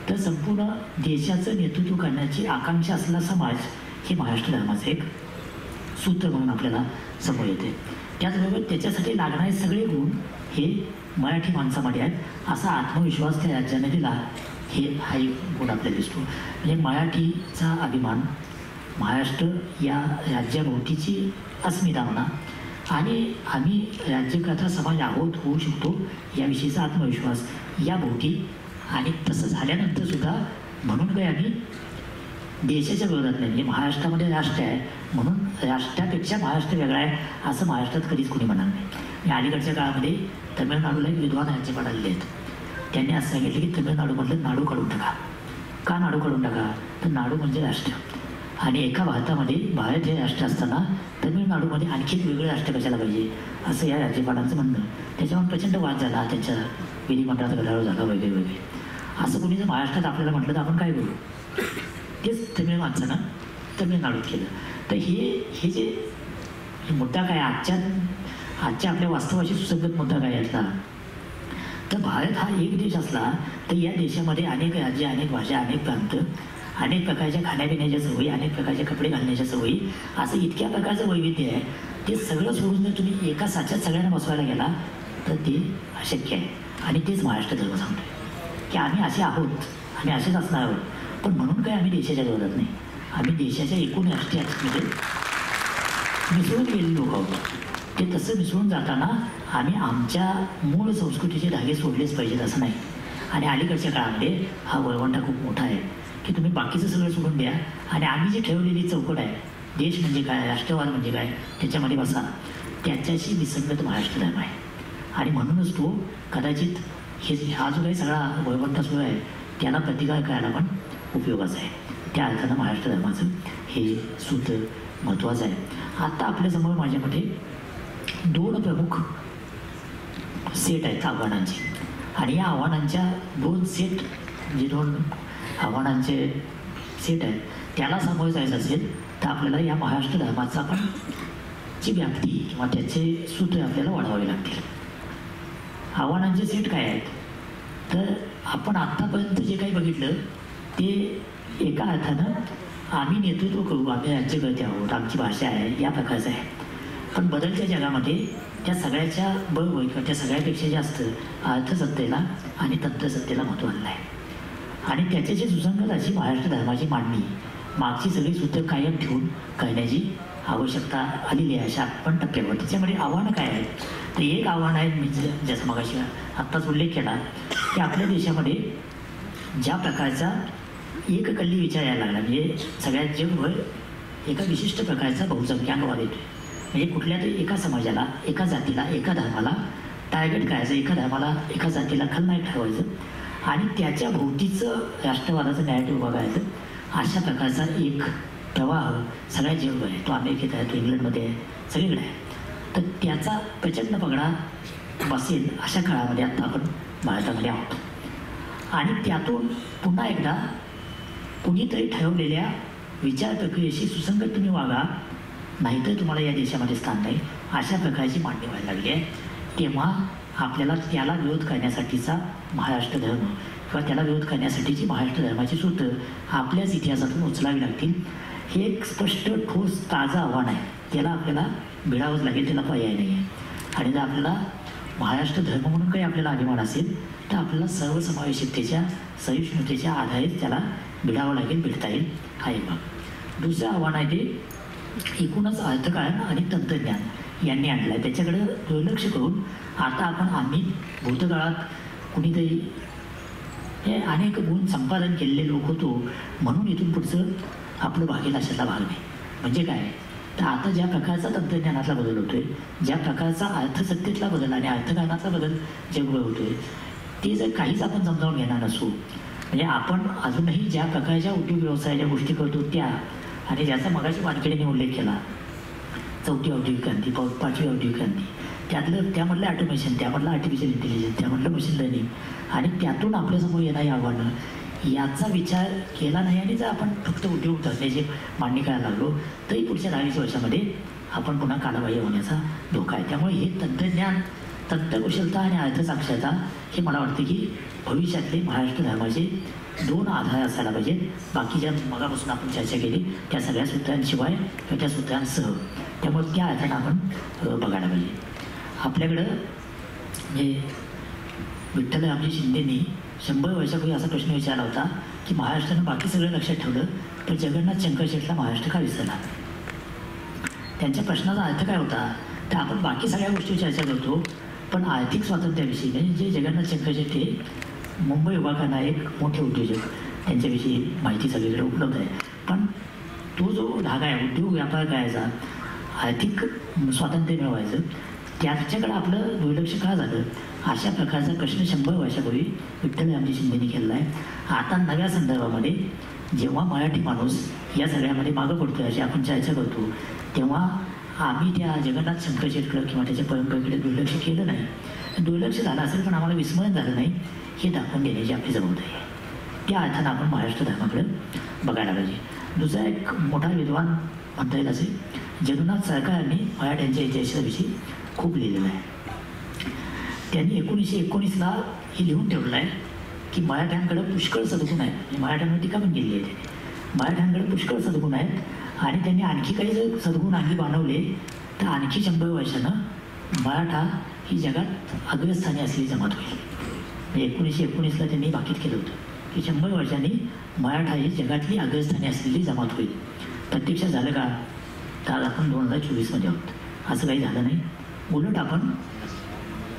तर संपूर्ण देशाचं नेतृत्व करण्याची आकांक्षा असलेला समाज हे महाराष्ट्र धर्माचं एक सूत्र म्हणून आपल्याला समोर येते. त्याचबरोबर त्याच्यासाठी लागणारे सगळे गुण हे मराठी माणसामध्ये आहेत असा आत्मविश्वास त्या राज्याने दिला. हा एक गुण आपल्याला दिसतो. म्हणजे मराठीचा अभिमान, महाराष्ट्र या राज्याभोवतीची अस्मिता म्हणा आणि आम्ही राज्यकर्ता समाज आहोत, होऊ शकतो याविषयीचा आत्मविश्वास या भोवती. आणि तसं झाल्यानंतर सुद्धा म्हणून काही आम्ही देशाच्या विरोधात नाही. म्हणजे महाराष्ट्रामध्ये राष्ट्र आहे म्हणून राष्ट्रापेक्षा महाराष्ट्र वेगळा आहे असं महाराष्ट्रात कधीच कोणी म्हणणार नाही. अलीकडच्या काळामध्ये तमिळनाडूला एक विद्वान राज्यपाल आलेले आहेत. त्यांनी असं सांगितलं की तमिळनाडूमधलं नाडू काढून टाका. का नाडू काढून टाका, तर नाडू म्हणजे राष्ट्र. आणि एका भारतामध्ये भारत हे राष्ट्र असताना तमिळनाडूमध्ये आणखी वेगळं राष्ट्र कशाला पाहिजे असं या राज्यपालांचं म्हणणं. त्याच्यावर प्रचंड वाद झाला, त्यांच्या विधिमंडळाचा गदारोळ झाला वगैरे वगैरे. असं कोणी जर महाराष्ट्रात आपल्याला म्हटलं तर आपण काय करू? तेच तमिळ माणसानं तमिळनाडूत केलं. तर हे जे मुद्दा काय आजच्या आपल्या वास्तवाशी सुसंगत मुद्दा काय यातला, तर भारत हा एक देश असला तर या देशामध्ये अनेक राज्य, अनेक भाषा, अनेक प्रांत, अनेक प्रकारच्या खाण्यापिण्याच्या सवयी, अनेक प्रकारचे कपडे घालण्याच्या सवयी, असं इतक्या प्रकारचं वैविध्य आहे. ते सगळं सोडून जर तुम्ही एका साच्यात सगळ्यांना बसवायला गेला तर ते अशक्य आहे. आणि तेच महाराष्ट्र धर्म सांगतोय की आम्ही असे आहोत, आम्ही असेच असणार आहोत. पण म्हणून काय आम्ही देशाच्या विरोधात नाही, आम्ही देशाच्या एकूण राष्ट्रीयतेमध्ये मिसळून गेलेले लोक आहोत. ते तसं मिसळून जाताना आम्ही आमच्या मूळ संस्कृतीचे धागे सोडलेच पाहिजेत असं नाही. आणि अलीकडच्या काळामध्ये हा वळवंटा खूप मोठा आहे की तुम्ही बाकीचं सगळं सोडून द्या आणि आम्ही जी ठेवलेली चौकट आहे, देश म्हणजे काय, राष्ट्रवाद म्हणजे काय, त्याच्यामध्ये बसा. त्याच्याशी विसंगत महाराष्ट्र धर्म आहे. आणि म्हणूनच तो कदाचित हा जो काही सगळा वळवंटा सुरू आहे त्याला प्रतिकार करायला पण उपयोगाचा आहे. त्या अर्थानं महाराष्ट्र धर्माचं हे सूत्र महत्त्वाचं आहे. आता आपल्यासमोर माझ्या मते 2 प्रमुख सेट आहेत आव्हानांचे. आणि या आव्हानांच्या 2 सेट, जे 2 आव्हानांचे सेट आहेत, त्याला सामोरं जायचं असेल तर आपल्याला या महाराष्ट्र धर्माचा पण ची व्याप्ती किंवा त्याचे सूत्र आपल्याला वाढवावे लागतील. आव्हानांचे सेट काय आहेत, तर आपण आत्तापर्यंत जे काही बघितलं ते एका अर्थानं आम्ही नेतृत्व करू, आम्ही राज्यकर्ते आहोत, आमची भाषा आहे, या प्रकारचं आहे. पण बदलत्या जगामध्ये त्या सगळ्याच्या बरोबर किंवा त्या सगळ्यापेक्षा जास्त अर्थसत्तेला आणि तंत्रसत्तेला महत्त्व आलेलं आहे. आणि त्याच्याशी सुसंगत अशी महाराष्ट्र धर्माची मांडणी मागची सगळी सूत्र कायम ठेवून करण्याची आवश्यकता आलेली आहे अशा आपण टप्प्यावर. त्याच्यामध्ये आव्हानं काय आहेत, तर एक आव्हान आहे, मी जसं मगाशी आत्ताच उल्लेख केला की आपल्या देशामध्ये ज्या प्रकारचा एककल्ली विचार यायला लागला, म्हणजे सगळ्यात जगभर एका विशिष्ट प्रकारचा बहुसंख्याकवाद येतो. म्हणजे कुठल्या तरी एका समाजाला, एका जातीला, एका धर्माला टार्गेट करायचं, एका धर्माला, एका जातीला खलनायक ठरवायचं आणि त्याच्या भोवतीचं राष्ट्रवादाचं नॅरेटिव्ह बघायचं. अशा प्रकारचा एक प्रवाह सगळ्या जगभर आहे. तो अमेरिकेत आहे, तो इंग्लंडमध्ये आहे, सगळीकडे आहे. तर त्याचा प्रचंड पगडा बसेल अशा काळामध्ये आत्ता आपण भारतामध्ये आहोत. आणि त्यातून पुन्हा एकदा कुणीतरी ठरवलेल्या विचार प्रक्रियेशी सुसंगत तुम्ही वागा, नाहीतर तुम्हाला या देशामध्ये स्थान नाही, अशा प्रकारची मांडणी व्हायला लागली आहे. तेव्हा आपल्याला त्याला विरोध करण्यासाठीचा महाराष्ट्र धर्म किंवा त्याला विरोध करण्यासाठीची महाराष्ट्र धर्माची सूत्र आपल्याच इतिहासातून उचलावी लागतील. हे एक स्पष्ट, ठोस, ताजं आव्हान आहे. त्याला आपल्याला भिडावंच लागेल, त्याला पर्याय नाही आहे. आणि जर आपल्याला महाराष्ट्र धर्म म्हणून काही आपल्याला अभिमान असेल तर आपल्याला सर्वसमावेशकतेच्या, सहिष्णुतेच्या आधारित त्याला भिडावं लागेल, भिडता येईल, हा एक भाग. दुसरं आव्हान आहे ते एकूणच अर्थकारण आणि तंत्रज्ञान यांनी आणलं आहे. त्याच्याकडं दुर्लक्ष करून आता आम्ही भूतकाळात कुणीतरी हे अनेक गुण संपादन केलेले लोक होतो म्हणून इथून पुढचं आपलं भागेल अशातला भाग नाही. म्हणजे काय, तर आता ज्या प्रकारचा तंत्रज्ञानातला बदल होतोय, ज्या प्रकारचा अर्थसत्तेतला बदल आणि अर्थकारणातला बदल जगभर होतोय, ते जर काहीच आपण समजावून घेणार नसू, म्हणजे आपण अजूनही ज्या प्रकारच्या उद्योग व्यवसायाच्या गोष्टी करतो त्या, आणि ज्याचा मगाशी वानखेडेने उल्लेख केला, 4थी औद्योगिक क्रांती, 5वी औद्योगिक क्रांती, त्यामधलं ऑटोमेशन, त्यामधलं आर्टिफिशियल इंटेलिजन्स, त्यामधलं मशीन लर्निंग, आणि त्यातून आपल्यासमोर येणारी आव्हानं, याचा विचार केला नाही आणि जर आपण फक्त उद्योग धंद्याची मांडणी करायला लागलो तरी पुढच्या 10-20 वर्षामध्ये आपण पुन्हा कालबाह्य होण्याचा धोका आहे. त्यामुळे हे तंत्रज्ञान, तंत्रकुशलता आणि अर्थसाक्षरता हे मला वाटतं की भविष्यातले महाराष्ट्र धर्माचे 2 आधार असायला पाहिजेत. बाकीच्या मगापासून आपण चर्चा केली त्या सगळ्या सूत्रांशिवाय किंवा त्या सूत्रांसह, त्यामुळे त्या अर्थानं आपण बघायला पाहिजे. आपल्याकडं म्हणजे विठ्ठलरामजी शिंदेंनी 100 वर्षापूर्वी असा प्रश्न विचारला होता की महाराष्ट्रानं बाकी सगळं लक्षात ठेवलं तर जगन्नाथ शंकरशेठला महाराष्ट्र का विसरला. त्यांच्या प्रश्नाचा अर्थ काय होता, तर आपण बाकी सगळ्या गोष्टी चर्चा करतो पण आर्थिक स्वातंत्र्याविषयी, म्हणजे जे जगन्नाथ शंकरशेठ हे मुंबई उभा करणारे एक मोठे उद्योजक, त्यांच्याविषयी माहिती सगळीकडे उपलब्ध आहे. पण तो जो धागा आहे, उद्योग व्यापार करायचा, आर्थिक स्वातंत्र्य मिळवायचं, त्याच्याकडे आपलं दुर्लक्ष का झालं, अशा प्रकारचा प्रश्न 100 वर्षापूर्वी विठ्ठलरामजी शिंदेने केलेला आहे. आता नव्या संदर्भामध्ये जेव्हा मराठी माणूस या सगळ्यामध्ये मागं पडतो अशी आपण चर्चा करतो, तेव्हा आम्ही त्या जगन्नाथ शंकरशेठकडं किंवा त्याच्या परंपरेकडे दुर्लक्ष केलं नाही. दुर्लक्ष झालं असेल पण आम्हाला विस्मरण झालं नाही हे दाखवून देण्याची आपली जबाबदारी आहे. त्या अर्थानं आपण महाराष्ट्र धर्माकडे बघायला पाहिजे. दुसरा एक मोठा विद्वान म्हणता येईल असे जगन्नाथ सरकारने मराठ्यांच्या इतिहासाविषयी खूप लिहिलेलं आहे. त्यांनी 1919ला हे लिहून ठेवलं आहे की मराठ्यांकडे पुष्कळ सद्गुण आहेत. मराठ्यांवर टीका पण केली आहे त्यांनी. मराठ्यांकडे पुष्कळ सद्गुण आहेत आणि त्यांनी आणखी काही जर सद्गुण आणखी बनवले तर आणखी 100 वर्षानं मराठा ही जगात अग्रस्थानी असलेली जमात होईल. 1919ला त्यांनी भाकीत केलं होतं की 100 वर्षांनी मराठा ही जगातली अग्रस्थानी असलेली जमात होईल. प्रत्यक्षात झालं का, तर आज आपण 2024मध्ये आहोत. असं काही झालं नाही. उलट आपण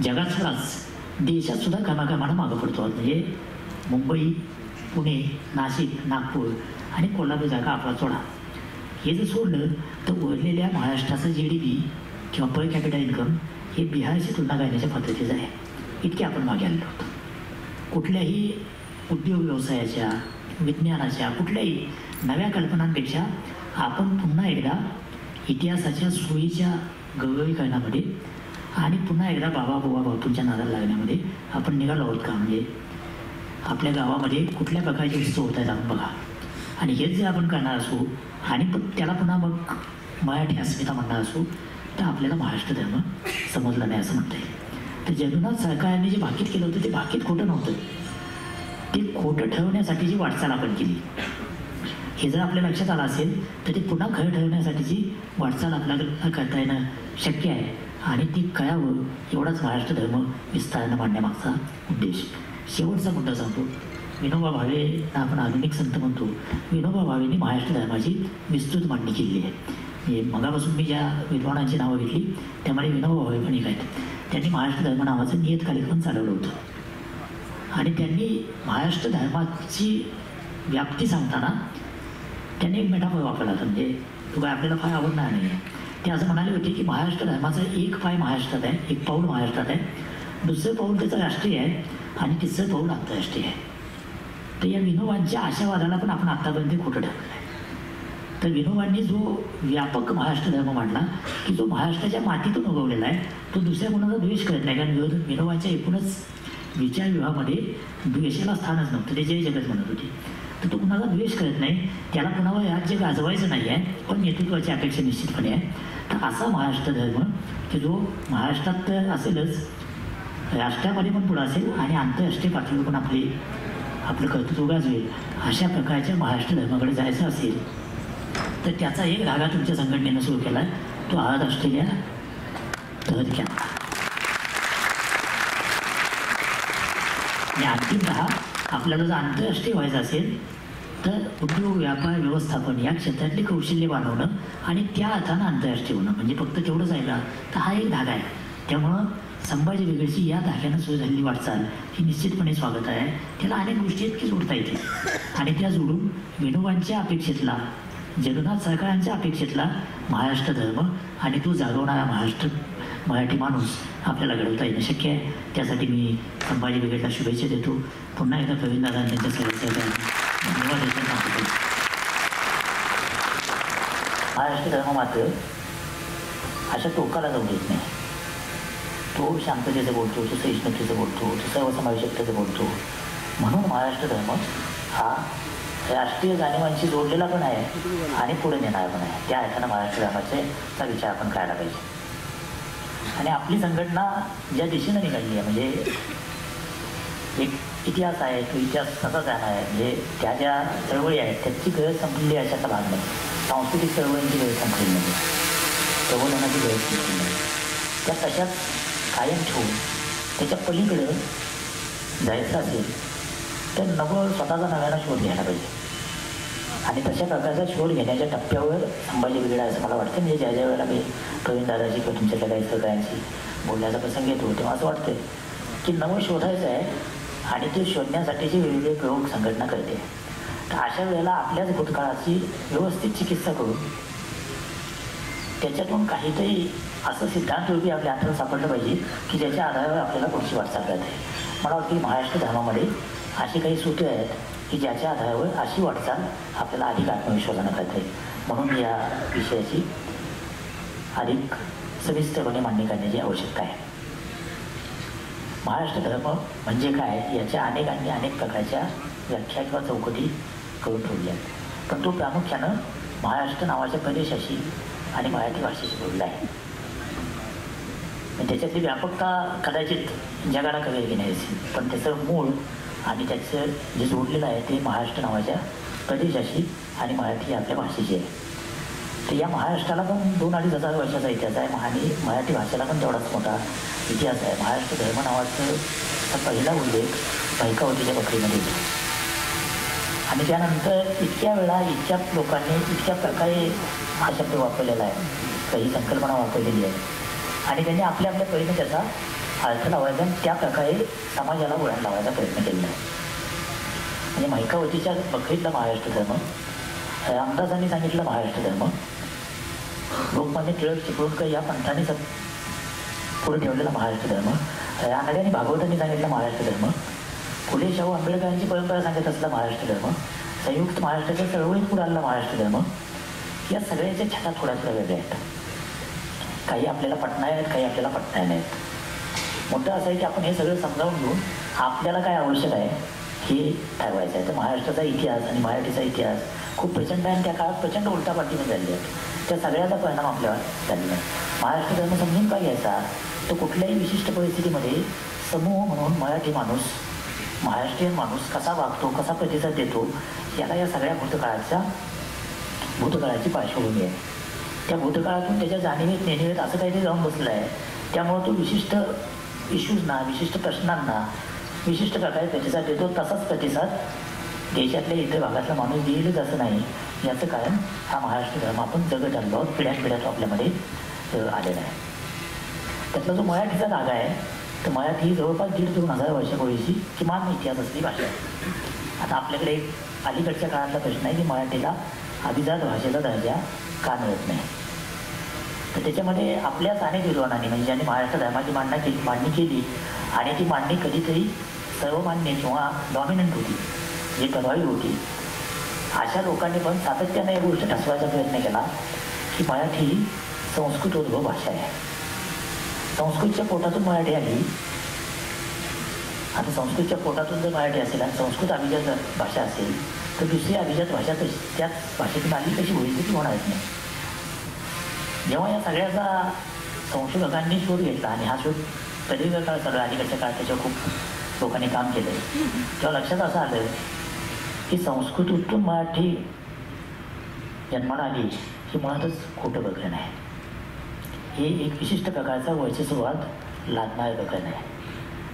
जगातलाच देशात सुद्धा कामाकामानं मागं पडतो आहोत. म्हणजे मुंबई, पुणे, नाशिक, नागपूर आणि कोल्हापूर जागा आपला सोडा. हे जर सोडलं तर उरलेल्या महाराष्ट्राचं GDP किंवा पर कॅपिटल इन्कम हे बिहारशी तुलना करण्याच्या पद्धतीचं आहे. इतके आपण मागे आलेलो होतो. कुठल्याही उद्योग व्यवसायाच्या, विज्ञानाच्या, कुठल्याही नव्या कल्पनांपेक्षा आपण पुन्हा एकदा इतिहासाच्या सोयीच्या गौरवीकरणामध्ये आणि पुन्हा एकदा बाबा बापूंच्या नादाला लागण्यामध्ये आपण निघालो आहोत का. म्हणजे आपल्या गावामध्ये कुठल्या प्रकारचे उत्सव होत आहेत आपण बघा. आणि हेच जर आपण करणार असू आणि त्याला पुन्हा मग मराठी अस्मिता म्हणणार असू तर आपल्याला महाराष्ट्र धर्म समजला नाही असं म्हणता येईल. तर जगन्नाथ सरकारने जे भाकीत केलं होतं ते भाकीत खोटं नव्हतं. ते खोटं ठरवण्यासाठीची वाटचाल आपण केली. हे जर आपल्या लक्षात आलं असेल तर ते पुन्हा खरं ठरवण्यासाठीची वाटचाल आपल्याला करता येणं शक्य आहे. आणि ती करावं एवढाच महाराष्ट्र धर्म विस्तारानं मांडण्यामागचा उद्देश. शेवटचा मुद्दा सांगतो. विनोबा भावेंना आपण आधुनिक संत म्हणतो. विनोबा भावेंनी महाराष्ट्र धर्माची विस्तृत मांडणी केलेली आहे. म्हणजे मगापासून मी ज्या विद्वानांची नावं घेतली त्यामध्ये विनोबा भावे पण एक आहेत. त्यांनी महाराष्ट्र धर्म नावाचं नियतकालिक पण चालवलं होतं. आणि त्यांनी महाराष्ट्र धर्माची व्याप्ती सांगताना त्यांनी एक मेटाफोर वापरला होता. म्हणजे तो काय आपल्याला फार आवडणार नाही आहे. ते असं म्हणाले होते की महाराष्ट्र धर्माचा एक पाय महाराष्ट्रात आहे, एक पाऊल महाराष्ट्रात आहे, दुसरं पाऊल त्याचं राष्ट्रीय आहे आणि तिसरं पाऊल आंतरराष्ट्रीय आहे. तर या विनोबांच्या आशावादाला पण आपण आत्तापर्यंत खोटं ठरवलं आहे. तर विनोबांनी जो व्यापक महाराष्ट्र धर्म मांडला की जो महाराष्ट्राच्या मातीतून उगवलेला आहे तो दुसऱ्या कोणाचा द्वेष करत नाही. कारण विनोबांच्या एकूणच विचारव्यूहामध्ये द्वेषाला स्थानच नव्हतं. ते जय जगत म्हणत होते. तर तो कुणाचा द्वेष करत नाही. त्याला कुणावर राज्य गाजवायचं नाही आहे पण नेतृत्वाची अपेक्षा निश्चितपणे आहे. तर असा महाराष्ट्र धर्म की जो महाराष्ट्रात तर असेलच, राष्ट्रामध्ये पण पुढं असेल आणि आंतरराष्ट्रीय पातळीवर पण आपलं कर्तृत्व गाजवेल. अशा प्रकारच्या महाराष्ट्र धर्माकडे जायचं असेल तर त्याचा एक धागा तुमच्या संघटनेनं सुरू केला आहे. तो आज ऑस्ट्रेलिया तहत केला. आणि अंतिमतः आपल्याला जर आंतरराष्ट्रीय व्हायचं असेल तर उद्योग, व्यापार, व्यवस्थापन या क्षेत्रातले कौशल्य वाढवणं आणि त्या अर्थानं आंतरराष्ट्रीय होणं म्हणजे फक्त तेवढंच राहिलं तर हा एक धागा आहे. त्यामुळं संभाजी ब्रिगेडची या धाग्यानं सुरू झालेली वाटचाल ही निश्चितपणे स्वागत आहे. त्याला अनेक गोष्टी इतकी जोडता येतील आणि त्या जोडून विनोबांच्या अपेक्षेतला, जगन्नाथ सरकारांच्या अपेक्षेतला महाराष्ट्र धर्म आणि तो जागवणारा मराठी माणूस आपल्याला घडवता येणं शक्य आहे. त्यासाठी मी संभाजी ब्रिगेडला शुभेच्छा देतो. पुन्हा एकदा प्रवीणदादा त्यांच्या सगळ्यांचा धन्यवाद देतो. महाराष्ट्र धर्म मात्र अशा टोकाला जाऊ देत नाही. तो शांततेचं बोलतो, तो सहिष्णुतेचं बोलतो, तो सर्वसमावेशकतेचं बोलतो. म्हणून महाराष्ट्र धर्म हा राष्ट्रीय जाणीवांशी जोडलेला पण आहे आणि पुढे नेणारा पण आहे. त्या अर्थानं महाराष्ट्र धर्माचा विचार आपण करायला पाहिजे. आणि आपली संघटना ज्या दिशेनं निघाली आहे म्हणजे एक इतिहास आहे, तो इतिहास कसा जाणार आहे. म्हणजे त्या ज्या चळवळी आहेत त्याची गरज संपलेली आहे अशाचा भाग नाही. सांस्कृतिक चळवळींची गरज संपलेली नाही, प्रबोधनाची गरज संपलेली नाही. त्या तशाच कायम ठेवून त्याच्या पलीकडं जायचं असेल तर स्वतःचा नव्यानं शोध घ्यायला पाहिजे. आणि तशा प्रकारचा शोध घेण्याच्या टप्प्यावर संभाजी ब्रिगेड आहे असं मला वाटतं. म्हणजे ज्या ज्या वेळेला मी प्रवीणदादाची किंवा तुमच्यातल्या काही सहकाऱ्यांशी बोलण्याचा प्रसंग येतो तेव्हा असं वाटतं की नवं शोधायचं आहे आणि ते शोधण्यासाठीचे वेगवेगळे प्रयोग संघटना करते. तर अशा वेळेला आपल्याच भूतकाळाची व्यवस्थित चिकित्सा करून त्याच्यातून काहीतरी असं सिद्धांतरूपी आपल्या हाताला सापडलं पाहिजे की ज्याच्या आधारावर आपल्याला पुढची वाटचाल करते. मला वाटतं की महाराष्ट्र धर्मामध्ये अशी काही सूत्रे आहेत की ज्याच्या आधारावर अशी वाटचाल आपल्याला अधिक आत्मविश्वासानं करते. म्हणून या विषयाची अधिक सविस्तरपणे मांडणी करण्याची आवश्यकता आहे. महाराष्ट्र धर्म म्हणजे काय याच्या अनेक प्रकारच्या व्याख्या किंवा चौकटी करून ठेवल्या, पण तो प्रामुख्यानं महाराष्ट्र नावाच्या प्रदेशाशी आणि मराठी भाषेशी जोडला आहे. त्याच्यातली व्यापकता कदाचित जगाला कळेल की नाही असेल, पण त्याचं मूळ आणि त्याचं जे जोडलेलं आहे ते महाराष्ट्र नावाच्या प्रदेशाशी आणि मराठी आपल्या भाषेची आहे. तर या महाराष्ट्राला पण 2-2.5 वर्षाचा इतिहास आहे आणि मराठी भाषेला पण तेवढाच मोठा इतिहास आहे. महाराष्ट्र धर्म नावाचं पहिला उल्लेख मैकावतीच्या बकरीमध्ये येतो आणि त्यानंतर इतक्या वेळा इतक्या लोकांनी इतक्या प्रकारे हा शब्द वापरलेला आहे, काही संकल्पना वापरलेली आहे आणि त्यांनी आपल्या परीने त्याचा अर्थ लावायचा आणि त्या प्रकारे समाजाला वळण लावायचा प्रयत्न केलेला आहे. म्हणजे मैकावतीच्या बकरीतला महाराष्ट्र धर्म, रामदासांनी सांगितलं महाराष्ट्र धर्म, लोकमान्य टिळक चिपळूणकर या पंथाने पुढे ठेवलेला महाराष्ट्र धर्म, रानडे आणि भागवतांनी सांगितलं महाराष्ट्र धर्म, फुले शाहू आंबेडकरांची परंपरा सांगत असला महाराष्ट्र धर्म, संयुक्त महाराष्ट्राच्या चळवळीत पुढे आलेला महाराष्ट्र धर्म, या सगळ्याच्या छटा थोड्या वेगळ्या आहेत. काही आपल्याला पटणार आहेत, काही आपल्याला पटणार नाहीत. मुद्दा असा आहे की आपण हे सगळं समजावून घेऊन आपल्याला काय आवश्यक आहे हे ठरवायचं आहे. तर महाराष्ट्राचा इतिहास आणि मराठीचा इतिहास खूप प्रचंड आहे आणि त्या काळात प्रचंड उलटापालटीने झालेले आहेत. त्या सगळ्याचा परिणाम आपल्यावर झालेला आहे. महाराष्ट्र धर्म समजून का घ्यायचा, तर कुठल्याही विशिष्ट परिस्थितीमध्ये समूह म्हणून मराठी माणूस, महाराष्ट्रीयन माणूस कसा वागतो, कसा प्रतिसाद देतो, याला या सगळ्या भूतकाळाची पार्श्वभूमी आहे. त्या भूतकाळातून त्याच्या जाणीवेत नेणीवेत असं काहीतरी जाऊन बसलं आहे. त्यामुळं तो विशिष्ट इश्यूजना, विशिष्ट प्रश्नांना विशिष्ट प्रकारे प्रतिसाद देतो. तसाच प्रतिसाद देशातल्या इतर भागातला माणूस देईलच असं नाही. याचं कारण हा महाराष्ट्र धर्म आपण जगत आलो आहोत, पिढ्यानपिढ्या आपल्यामध्ये आलेला आहे. त्यातला जो मराठीचा धागा आहे, तर मराठी ही जवळपास 1,500-2,000 वर्षापूर्वीची किमान इतिहास असलेली भाषा आहे. आता आपल्याकडे एक अलीकडच्या काळातला प्रश्न आहे की मराठीला अभिजात भाषेचा दर्जा का मिळत नाही. तर त्याच्यामध्ये आपल्याच अनेक विद्वानांनी म्हणजे ज्यांनी महाराष्ट्र धर्माची मांडणी केली आणि ती मांडणी कधीतरी सर्वमान्य किंवा डॉमिनंट होती, जी प्रभावी होती, अशा लोकांनी पण सातत्याने एक गोष्ट ठसवायचा प्रयत्न केला की मराठी ही संस्कृतोद्भव भाषा आहे. संस्कृतच्या पोटातून मराठी आली. आता संस्कृतच्या पोटातून जर मराठी असेल आणि संस्कृत अभिजात भाषा असेल तर दुसरी अभिजात भाषा त्याच भाषेतून आली कशी होईल ती होणारच नाही. जेव्हा या सगळ्याचा संशोधकांनी शोध घेतला आणि हा शोध प्रदीर्घ काळ चालू अलीकडच्या काळात त्याच्यावर खूप लोकांनी काम केलं, तेव्हा लक्षात असं आलं की संस्कृतून मराठी जन्माला आली ही मुळातच खोटं प्रकरण आहे. हे एक विशिष्ट प्रकारचा वर्चस्ववाद लादणारं प्रकरण आहे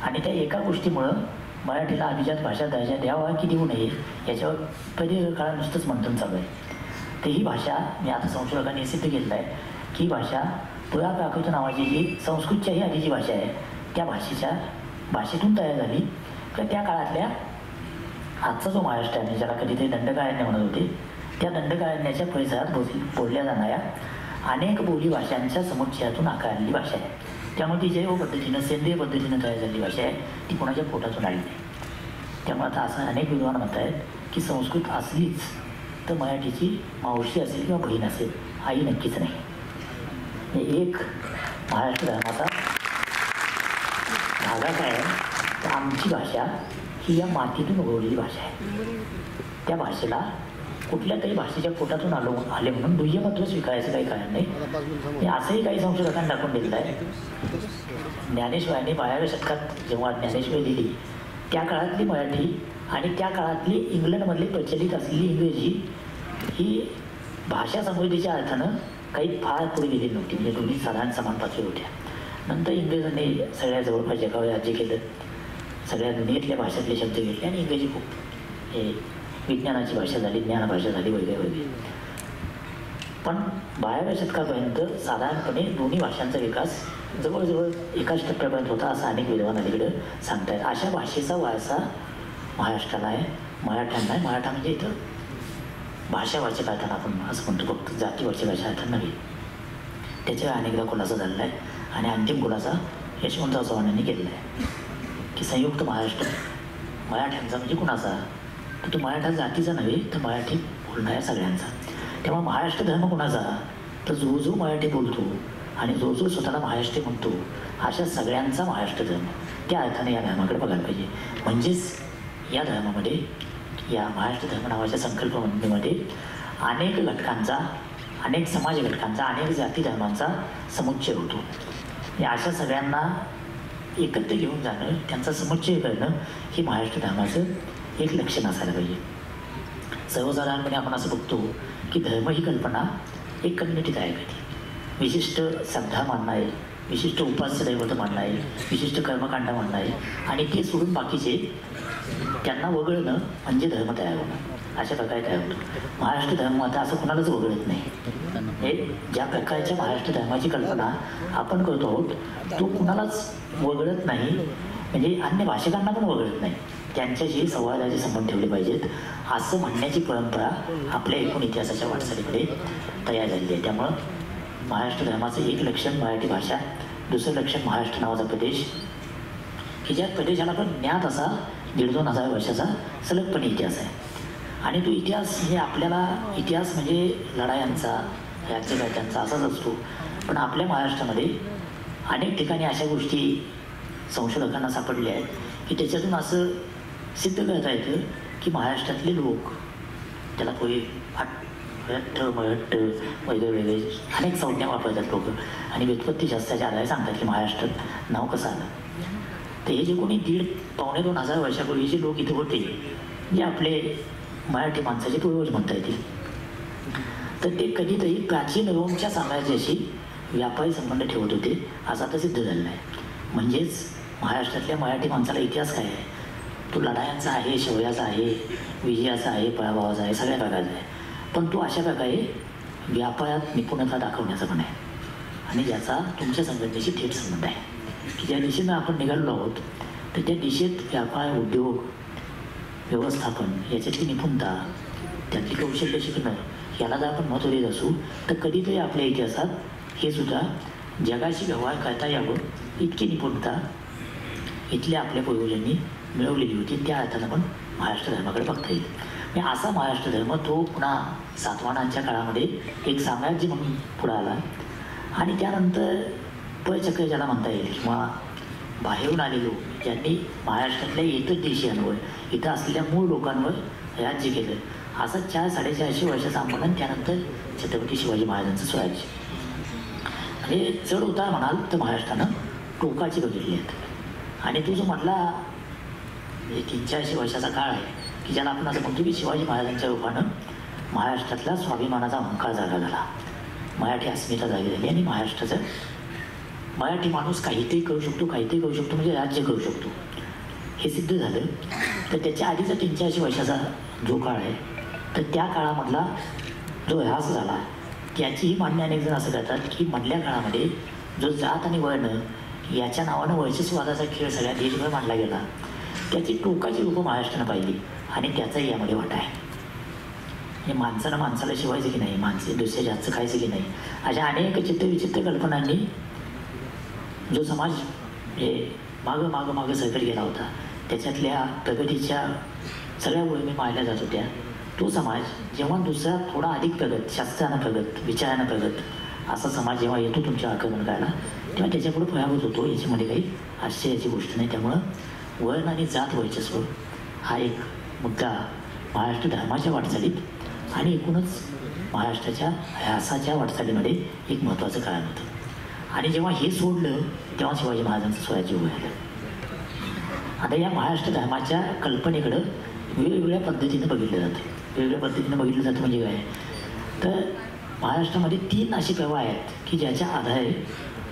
आणि त्या एका गोष्टीमुळं मराठीला अभिजात भाषा दर्जा द्यावा की देऊ नये याच्यावर प्रदीर्घ काळ नुसतंच मंथन चालू आहे. तर ही भाषा मी आता संशोधकांनी सिद्ध केलेलं आहे की ही भाषा पुरा प्राकृत नावाची जी संस्कृतच्याही आधीची भाषा आहे त्या भाषेतून तयार झाली. तर त्या काळातल्या आजचा जो महाराष्ट्र आहे ज्याला कधीतरी दंडकारण्य म्हणत होते, त्या दंडकारण्याच्या परिसरात बोलल्या जाणाऱ्या अनेक बोली भाषांच्या समुच्चयातून आकारलेली भाषा आहे. त्यामुळे ती जैव पद्धतीनं सेंद्रिय पद्धतीनं तयार झालेली भाषा आहे, ती कोणाच्या पोटातून आली नाही. त्यामुळे आता असं अनेक विद्वान म्हणत आहेत की संस्कृत असलीच तर मराठीची मावशी असेल किंवा बहीण असेल, आई नक्कीच नाही. हे एक महाराष्ट्र धर्माचा धागा काय आहे, तर आमची भाषा ही या मातीतून उगवलेली भाषा आहे. त्या भाषेला कुठल्या तरी भाषेच्या पोटातून आले म्हणून दुय्यमत्व स्वीकारायचं काही कारण नाही. असंही काही संशोधकांनी दाखवून दिलेलं आहे. ज्ञानेश्वरांनी 12व्या शतकात जेव्हा ज्ञानेश्वरी दिली त्या काळातली मराठी आणि त्या काळातली इंग्लंडमधली प्रचलित असलेली इंग्रजी ही भाषा समृद्धीच्या अर्थानं काही फार पुढे गेलेली नव्हती. म्हणजे दोन्ही साधारण समान पातळी होत्या. नंतर इंग्रजांनी सगळ्या जवळपास जगावर राज्य केलं, सगळ्या दुनियेतल्या भाषेतले शब्द घेतले आणि इंग्रजी खूप हे विज्ञानाची भाषा झाली, ज्ञानभाषा झाली वगैरे वगैरे. पण 12व्या शतकापर्यंत साधारणपणे दोन्ही भाषांचा विकास जवळजवळ एकाच टप्प्यापर्यंत होता असं अनेक विद्वान अलीकडे सांगतायत. अशा भाषेचा वारसा महाराष्ट्राला आहे, मराठ्यांना आहे. मराठा म्हणजे इथं भाषावाचक अर्थानं आपण असं म्हणतो, फक्त जातीवाचक भाषा अर्थानं नव्हे. त्याच्या अनेकदा खुलासा झालेला आहे आणि अंतिम खुलासा यशवंतराव चव्हाणांनी केलेला आहे की संयुक्त महाराष्ट्र मराठ्यांचा म्हणजे कुणाचा, तर तो मराठा जातीचा नव्हे तर मराठी बोलणाऱ्या सगळ्यांचा. तेव्हा महाराष्ट्र धर्म कुणाचा, तर जो जो मराठी बोलतो आणि जो जो स्वतःला महाराष्ट्र म्हणतो अशा सगळ्यांचा महाराष्ट्र धर्म. त्या अर्थाने या धर्माकडे बघायला पाहिजे. म्हणजेच या धर्मामध्ये, या महाराष्ट्र धर्म नावाच्या संकल्पनेमध्ये अनेक घटकांचा, अनेक समाज घटकांचा, अनेक जाती धर्मांचा समुच्चय होतो. या अशा सगळ्यांना एकत्र घेऊन जाणं, त्यांचा समुच्चय करणं हे महाराष्ट्र धर्माचं एक लक्षण असायला पाहिजे. सर्वसाधारणपणे आपण असं बघतो की धर्म ही कल्पना एक कम्युनिटी तयार करते. विशिष्ट श्रद्धा मानणं आहे, विशिष्ट उपास्य दैवत मानणं आहे, विशिष्ट कर्मकांड मानणं आहे आणि ते सोडून बाकीचे त्यांना वगळणं म्हणजे धर्म तयार होणं. अशा प्रकारे तयार होतो. महाराष्ट्र धर्म आता असं कुणालाच वगळत नाही. हे ज्या प्रकारच्या महाराष्ट्र धर्माची कल्पना आपण करतो आहोत तो कुणालाच वगळत नाही, म्हणजे अन्य भाषिकांना पण वगळत नाही. त्यांच्याशी संवादाचे संबंध ठेवले पाहिजेत असं म्हणण्याची परंपरा आपल्या एकूण इतिहासाच्या वाटचालीकडे तयार झालेली आहे. त्यामुळं महाराष्ट्र धर्माचं एक लक्षण मराठी भाषा, दुसरं लक्षण महाराष्ट्र नावाचा प्रदेश की ज्या प्रदेशाला पण ज्ञात असा 1,500 वर्षाचा सलगपणे इतिहास आहे. आणि तो इतिहास हे आपल्याला, इतिहास म्हणजे लढायांचा, राज्यकर्त्यांचा असाच असतो. पण आपल्या महाराष्ट्रामध्ये अनेक ठिकाणी अशा गोष्टी संशोधकांना सापडल्या आहेत की त्याच्यातून असं सिद्ध करता येतं की महाराष्ट्रातले लोक, त्याला कोणी हट्ट मळट्ट वेगळे अनेक संज्ञा वापरतात लोक आणि व्युत्पत्तीशास्त्राच्या आधारे सांगतात की महाराष्ट्रात नाव कसं आलं. तर हे जे कोणी 1,500-2,000 वर्षापूर्वी जे लोक इथे होते, जे आपले मराठी माणसाचे पूर्वज म्हणता येतील, तर ते कधीतरी प्राचीन रोमच्या साम्राज्याशी व्यापारी संबंध ठेवत होते असं आता सिद्ध झालेलं आहे. म्हणजेच महाराष्ट्रातल्या मराठी माणसाला इतिहास काय आहे, तो लढायांचा आहे, शौर्याचा आहे, विजयाचा आहे, पराभवाचा आहे, सगळ्या प्रकारचा आहे. पण तो अशा प्रकारे व्यापारात निपुणता दाखवण्याचा पण आहे आणि ज्याचा तुमच्या संघटनेशी थेट संबंध आहे की ज्या दिशेनं आपण निघालो आहोत तर त्या दिशेत व्यापार, उद्योग, व्यवस्थापन याच्यातली निपुणता, त्यातली कौशल्य शिकणं याला जर आपण महत्त्व देत असू तर कधीतरी आपल्या इतिहासात हे सुद्धा जगाशी व्यवहार करता यावं इतकी निपुणता इथल्या आपल्या पूर्वजांनी मिळवलेली होती. त्या अर्थानं पण महाराष्ट्र धर्माकडे बघता येईल. म्हणजे असा महाराष्ट्र धर्म तो पुन्हा सातवाहनांच्या काळामध्ये एक साम्राज्य म्हणून पुढं आला आणि त्यानंतर पळचक्र ज्याला म्हणता येईल किंवा बाहेरून आलेलो ज्यांनी महाराष्ट्रातल्या इतर देशीयांवर, इथं असलेल्या मूळ लोकांवर राज्य केलं, असं 400-450 वर्षाचं आंदोलन. त्यानंतर छत्रपती शिवाजी महाराजांचं स्वराज्य. म्हणजे चढ उतार म्हणाल तर महाराष्ट्रानं टोकाची बघितली आहेत. आणि तो जो म्हटला 300-400 वर्षाचा काळ आहे की ज्याला आपण असं म्हणतो की शिवाजी महाराजांच्या रूपानं महाराष्ट्रातला स्वाभिमानाचा अहंकार जागा झाला, मराठी अस्मिता जागी झाली आणि महाराष्ट्राचं, मराठी माणूस काहीतरी करू शकतो, काहीतरी करू शकतो म्हणजे राज्य करू शकतो हे सिद्ध झालं. तर त्याच्या आधीचा 300-400 वर्षाचा जो काळ आहे तर त्या काळामधला जो ह्रास झाला त्याचीही मान्य अनेक जण असं करतात की मधल्या काळामध्ये जो जात आणि वर्ण याच्या नावानं वर्चस्ववादाचा खेळ सगळ्या देशभर मांडला गेला, त्याची टोकाची रूपं महाराष्ट्रानं पाहिली आणि त्याचाही यामध्ये वाटा आहे. म्हणजे माणसानं माणसाला शिवायचं की नाही, माणसे दुसऱ्या जातचं खायचं की नाही, अशा अनेक चित्रविचित्र कल्पनांनी जो समाज मागं सरकत गेला होता त्याच्यातल्या प्रगतीच्या सगळ्या गोष्टी मारल्या जात होत्या. तो समाज जेव्हा दुसरा थोडा अधिक प्रगत, शास्त्रानं प्रगत, विचारानं प्रगत असा समाज जेव्हा येतो तुमच्या आक्रमण करायला तेव्हा त्याच्यापुढे पराभूत होतो, याच्यामध्ये काही आश्चर्याची गोष्ट नाही. त्यामुळं वर्ण आणि जात वर्चस्व हा एक मुद्दा महाराष्ट्र धर्माच्या वाटचालीत आणि एकूणच महाराष्ट्राच्या ह्यासाच्या वाटचालीमध्ये एक महत्त्वाचं कारण होतं. आणि जेव्हा हे सोडलं तेव्हा शिवाजी महाराजांचं स्वराज्य उभं राहिलं. आता या महाराष्ट्र धर्माच्या कल्पनेकडं वेगवेगळ्या पद्धतीनं बघितलं जातं. वेगवेगळ्या पद्धतीनं बघितलं जातं म्हणजे काय, तर महाराष्ट्रामध्ये 3 असे प्रवाह आहेत की ज्याच्या आधारे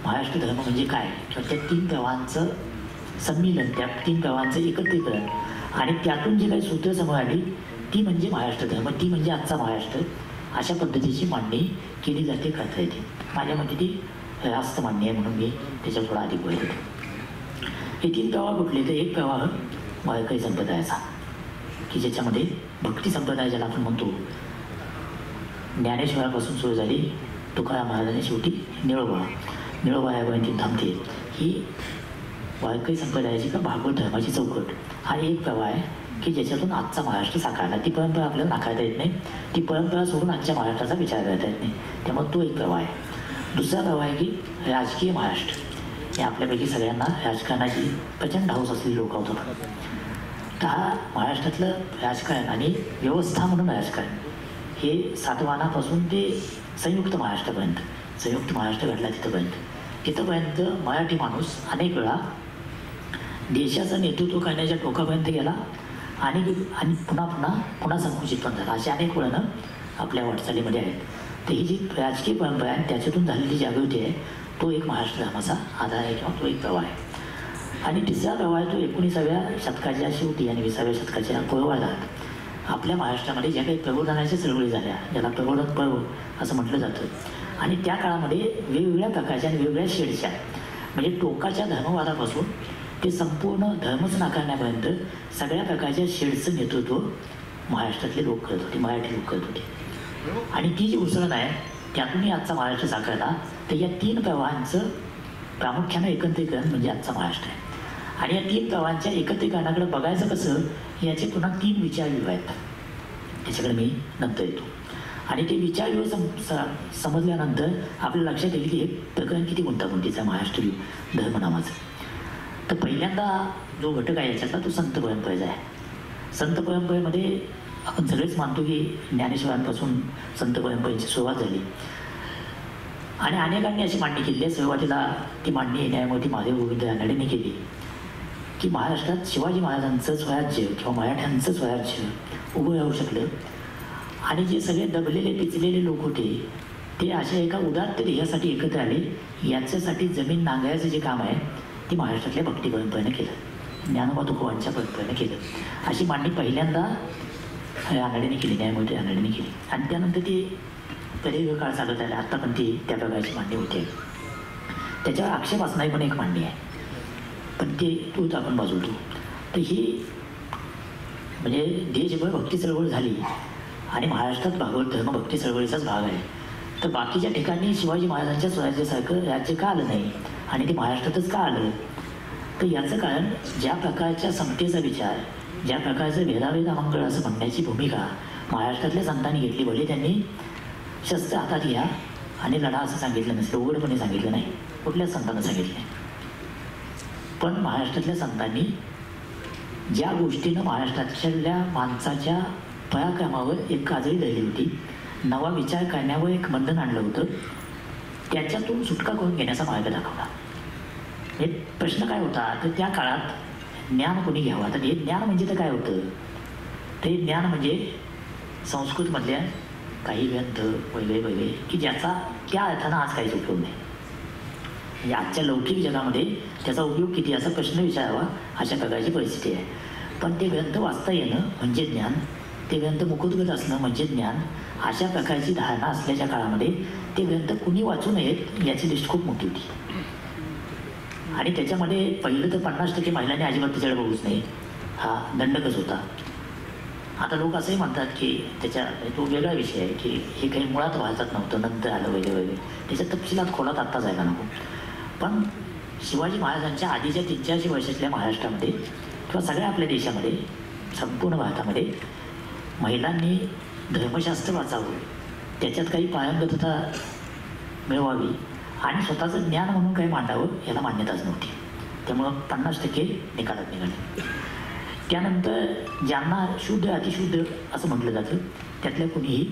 महाराष्ट्र धर्म म्हणजे काय किंवा त्या 3 प्रवाहांचं संमिलन, त्या 3 प्रवाहांचं एकत्रीकरण आणि त्यातून जी काही सूत्र समोर आली ती म्हणजे महाराष्ट्र धर्म, ती म्हणजे आजचा महाराष्ट्र. अशा पद्धतीची मांडणी केली जाते, करता येते. माझ्या मते ती रास्त मांडणी आहे म्हणून मी त्याच्यावर थोडा अधिक बोलत होतो. हे 3 प्रवाह कुठले, तर एक प्रवाह वारकरी संप्रदायाचा की ज्याच्यामध्ये भक्ती संप्रदाय ज्याला आपण म्हणतो, ज्ञानेश्वरापासून सुरू झाली, तुकाराम महाराजांनी शेवटी निळोबा या गोयंतीन थांबते ही वारकरी संप्रदायाची का भागवत धर्माची चौकट हा एक प्रवाह आहे की ज्याच्यातून आजचा महाराष्ट्र साकारला. ती परंपरा आपल्याला नाकारता येत नाही, ती परंपरा सोडून आजच्या महाराष्ट्राचा विचार करता येत नाही. त्यामुळे तो एक प्रवाह आहे. दुसरा प्रवाह आहे की राजकीय महाराष्ट्र. हे आपल्यापैकी सगळ्यांना राजकारणाची प्रचंड हौस असलेली लोक होतं. तर हा महाराष्ट्रातलं राजकारण आणि व्यवस्था म्हणून राजकारण हे सातवाहनापासून ते संयुक्त महाराष्ट्र घडला तिथंपर्यंत मराठी माणूस अनेक वेळा देशाचं नेतृत्व करण्याच्या टोकापर्यंत गेला आणि पुन्हा संकुचित पण झाला. अशा अनेक वळणं आपल्या वाटचालीमध्ये आहेत. तर ही जी राजकीय परंपरा आहे त्याच्यातून झालेली जागृती आहे, तो एक महाराष्ट्र धर्माचा आधार आहे किंवा तो एक प्रवाह आहे. आणि तिसरा प्रवाह आहे तो 19व्या शतकाच्या शेवटी आणि 20व्या शतकाच्या पूर्वार्धात आपल्या महाराष्ट्रामध्ये ज्या काही प्रबोधनाच्या चळवळी झाल्या, ज्याला प्रबोधन पर्व असं म्हटलं जातं, आणि त्या काळामध्ये वेगवेगळ्या प्रकारच्या आणि वेगवेगळ्या शेडच्या म्हणजे टोकाच्या धर्मवादापासून ते संपूर्ण धर्मच नाकारण्यापर्यंत सगळ्या प्रकारच्या शेडचं नेतृत्व महाराष्ट्रातले लोक करत होते, मराठी लोक करत होते. आणि ती जी उसळण आहे त्यातूनही आजचा महाराष्ट्र साकारला. तर या 3 प्रवाहांचं प्रामुख्यानं एकत्रीकरण म्हणजे आजचा महाराष्ट्र आहे. आणि या 3 प्रवाहांच्या एकत्रीकरणाकडे बघायचं कसं याचे पुन्हा 3 विचारव्यूह आहेत. त्याच्याकडे मी नंतर येतो. आणि ते विचारव्यूह समजल्यानंतर आपल्या लक्षात येईल की हे प्रकरण किती गुंतागुंतीचं आहे महाराष्ट्र धर्म नावाचं. तर पहिल्यांदा जो घटक आहे याच्यातला तो संत परंपरेचा आहे. संत परंपरेमध्ये आपण सगळेच मानतो की ज्ञानेश्वरांपासून संत परंपरेची सुरुवात झाली आणि अनेकांनी अशी मांडणी केली आहे. सुरुवातीला ती मांडणी न्यायमूर्ती महादेव गोविंद रानडेंनी केली की महाराष्ट्रात शिवाजी महाराजांचं स्वराज्य किंवा मराठ्यांचं स्वराज्य उभं राहू शकलं आणि जे सगळे दबलेले पिचलेले लोक होते ते अशा एका उदात्त ध्येयासाठी एकत्र आले. याच्यासाठी जमीन नांगायचं जे काम आहे ते महाराष्ट्रातल्या भक्ती परंपरेने केलं, ज्ञानोबा तुकोबांच्या परंपरेने केलं. अशी मांडणी पहिल्यांदा रानडेंनी केली, न्यायमूर्ती रानडेंनी केली. आणि त्यानंतर ती प्रदीर्घ काळ चालत आले. आत्ता पण ती त्या प्रकारची मांडणी होते. त्याच्यावर आक्षेप असणारी पण एक मांडणी आहे, पण ते तूच आपण बाजूलतो. तर ही म्हणजे देशभर भक्ती चळवळ झाली आणि महाराष्ट्रात भागवत धर्म भक्ती चळवळीचाच भाग आहे. तर बाकीच्या ठिकाणी शिवाजी महाराजांच्या स्वराज्यासारखं राज्य का आलं नाही आणि ते महाराष्ट्रातच का आलं? तर याचं कारण ज्या प्रकारच्या समतेचा विचार, ज्या प्रकारचं भेदाभेद अमंगळ असं म्हणण्याची भूमिका महाराष्ट्रातल्या संतांनी घेतली. भले त्यांनी शस्त्र हातात घ्या आणि लढा असं सांगितलं नसलं, उघडपणे सांगितलं नाही, कुठल्याच संतांना सांगितलं नाही. पण महाराष्ट्रातल्या संतांनी ज्या गोष्टीनं महाराष्ट्रातल्या माणसाच्या पराक्रमावर एक काजळी धरली होती, नवा विचार करण्यावर एक बंधन आणलं होतं, त्याच्यातून सुटका करून घेण्याचा मार्ग दाखवला. हे प्रश्न काय होता तर त्या काळात ज्ञान कोणी घ्यावं. आता हे ज्ञान म्हणजे तर काय होतं? ते ज्ञान म्हणजे संस्कृतमधल्या काही ग्रंथ वेगळे की ज्याचा त्या अर्थानं आज काहीच उपयोग नाही. म्हणजे आजच्या लौकिक जगामध्ये त्याचा उपयोग किती असा प्रश्न विचारावा अशा प्रकारची परिस्थिती आहे. पण ते ग्रंथ वाचता येणं म्हणजे ज्ञान, ते ग्रंथ मुखोद्गत असणं म्हणजे ज्ञान. अशा प्रकारची धारणा असल्याच्या काळामध्ये ते ग्रंथ कुणी वाचू नयेत याची लिस्ट खूप मोठी होती. आणि त्याच्यामध्ये पहिलं तर 50% महिलांनी अजिबात त्याच्याकडे बघूच नाही, हा दंडकच होता. आता लोक असंही म्हणतात की तो वेगळा विषय आहे की हे काही मुळात भारतात नव्हतं, नंतर आलं वगैरे. त्याच्या तपशिलात खोलात आत्ता जायला नको. पण शिवाजी महाराजांच्या आधीच्या 300-400 वर्षातल्या महाराष्ट्रामध्ये किंवा सगळ्या आपल्या देशामध्ये, संपूर्ण भारतामध्ये महिलांनी धर्मशास्त्र वाचावं, त्याच्यात काही पारंगतता मिळवावी आणि स्वतःचं ज्ञान म्हणून काही मांडावं याला मान्यताच नव्हती. त्यामुळं 50% निकालात निघाले. त्यानंतर ज्यांना शुद्ध अतिशुद्ध असं म्हटलं जातं त्यातल्या कुणीही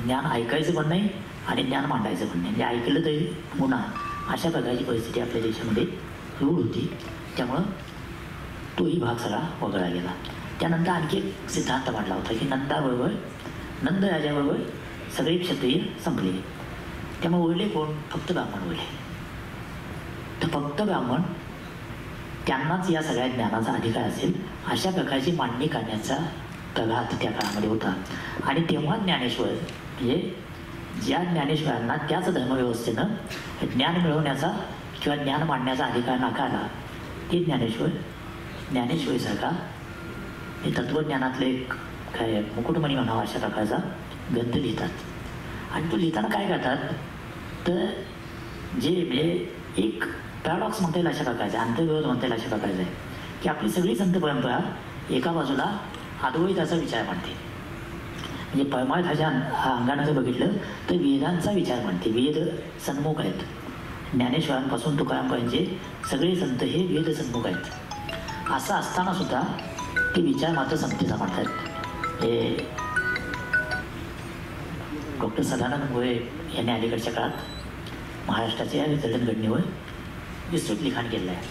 ज्ञान ऐकायचं पण नाही आणि ज्ञान मांडायचं पण नाही, म्हणजे ऐकलं तरी गुन्हा, अशा प्रकारची परिस्थिती आपल्या देशामध्ये रूढ होती. त्यामुळं तोही भाग सगळा वगळला गेला. त्यानंतर आणखी एक सिद्धांत मांडला होता की नंद राजाबरोबर सगळे क्षत्रिय संपले. त्यामुळे उरले कोण? फक्त ब्राह्मण उरले. तर फक्त ब्राह्मण त्यांनाच या सगळ्या ज्ञानाचा अधिकार असेल अशा प्रकारची मांडणी करण्याचा प्रघात त्या काळामध्ये होता. आणि तेव्हा ज्ञानेश्वर म्हणजे ज्या ज्ञानेश्वरांना त्याच धर्मव्यवस्थेनं ज्ञान मिळवण्याचा किंवा ज्ञान मांडण्याचा अधिकार नाकारला, ते ज्ञानेश्वरीसारखा हे तत्त्वज्ञानातले एक काय मुकुटमणी म्हणावा अशा प्रकारचा ग्रंथ लिहितात. आणि तो लिहिताना काय करतात तर जे म्हणजे एक पॅराडॉक्स म्हणता येईल अशा प्रकारचं आहे, आंतरविरोध म्हणता येईल अशा प्रकारचं आहे की आपली सगळी संत परंपरा एका बाजूला अद्वैताचा विचार मांडते, म्हणजे परमार्थाच्या अंगानं जर बघितलं तर वेदांचा विचार मांडते. वेद सन्मुख आहेत, ज्ञानेश्वरांपासून तुकारामपर्यंतचे सगळे संत हे वेद सन्मुख आहेत. असं असताना सुद्धा ते विचार मात्र समतेचा मांडतात. हे डॉक्टर सदानंद मोरे यांनी अलीकडच्या काळात महाराष्ट्राच्या जडणघडणीवर विस्तृत लिखाण केलं आहे.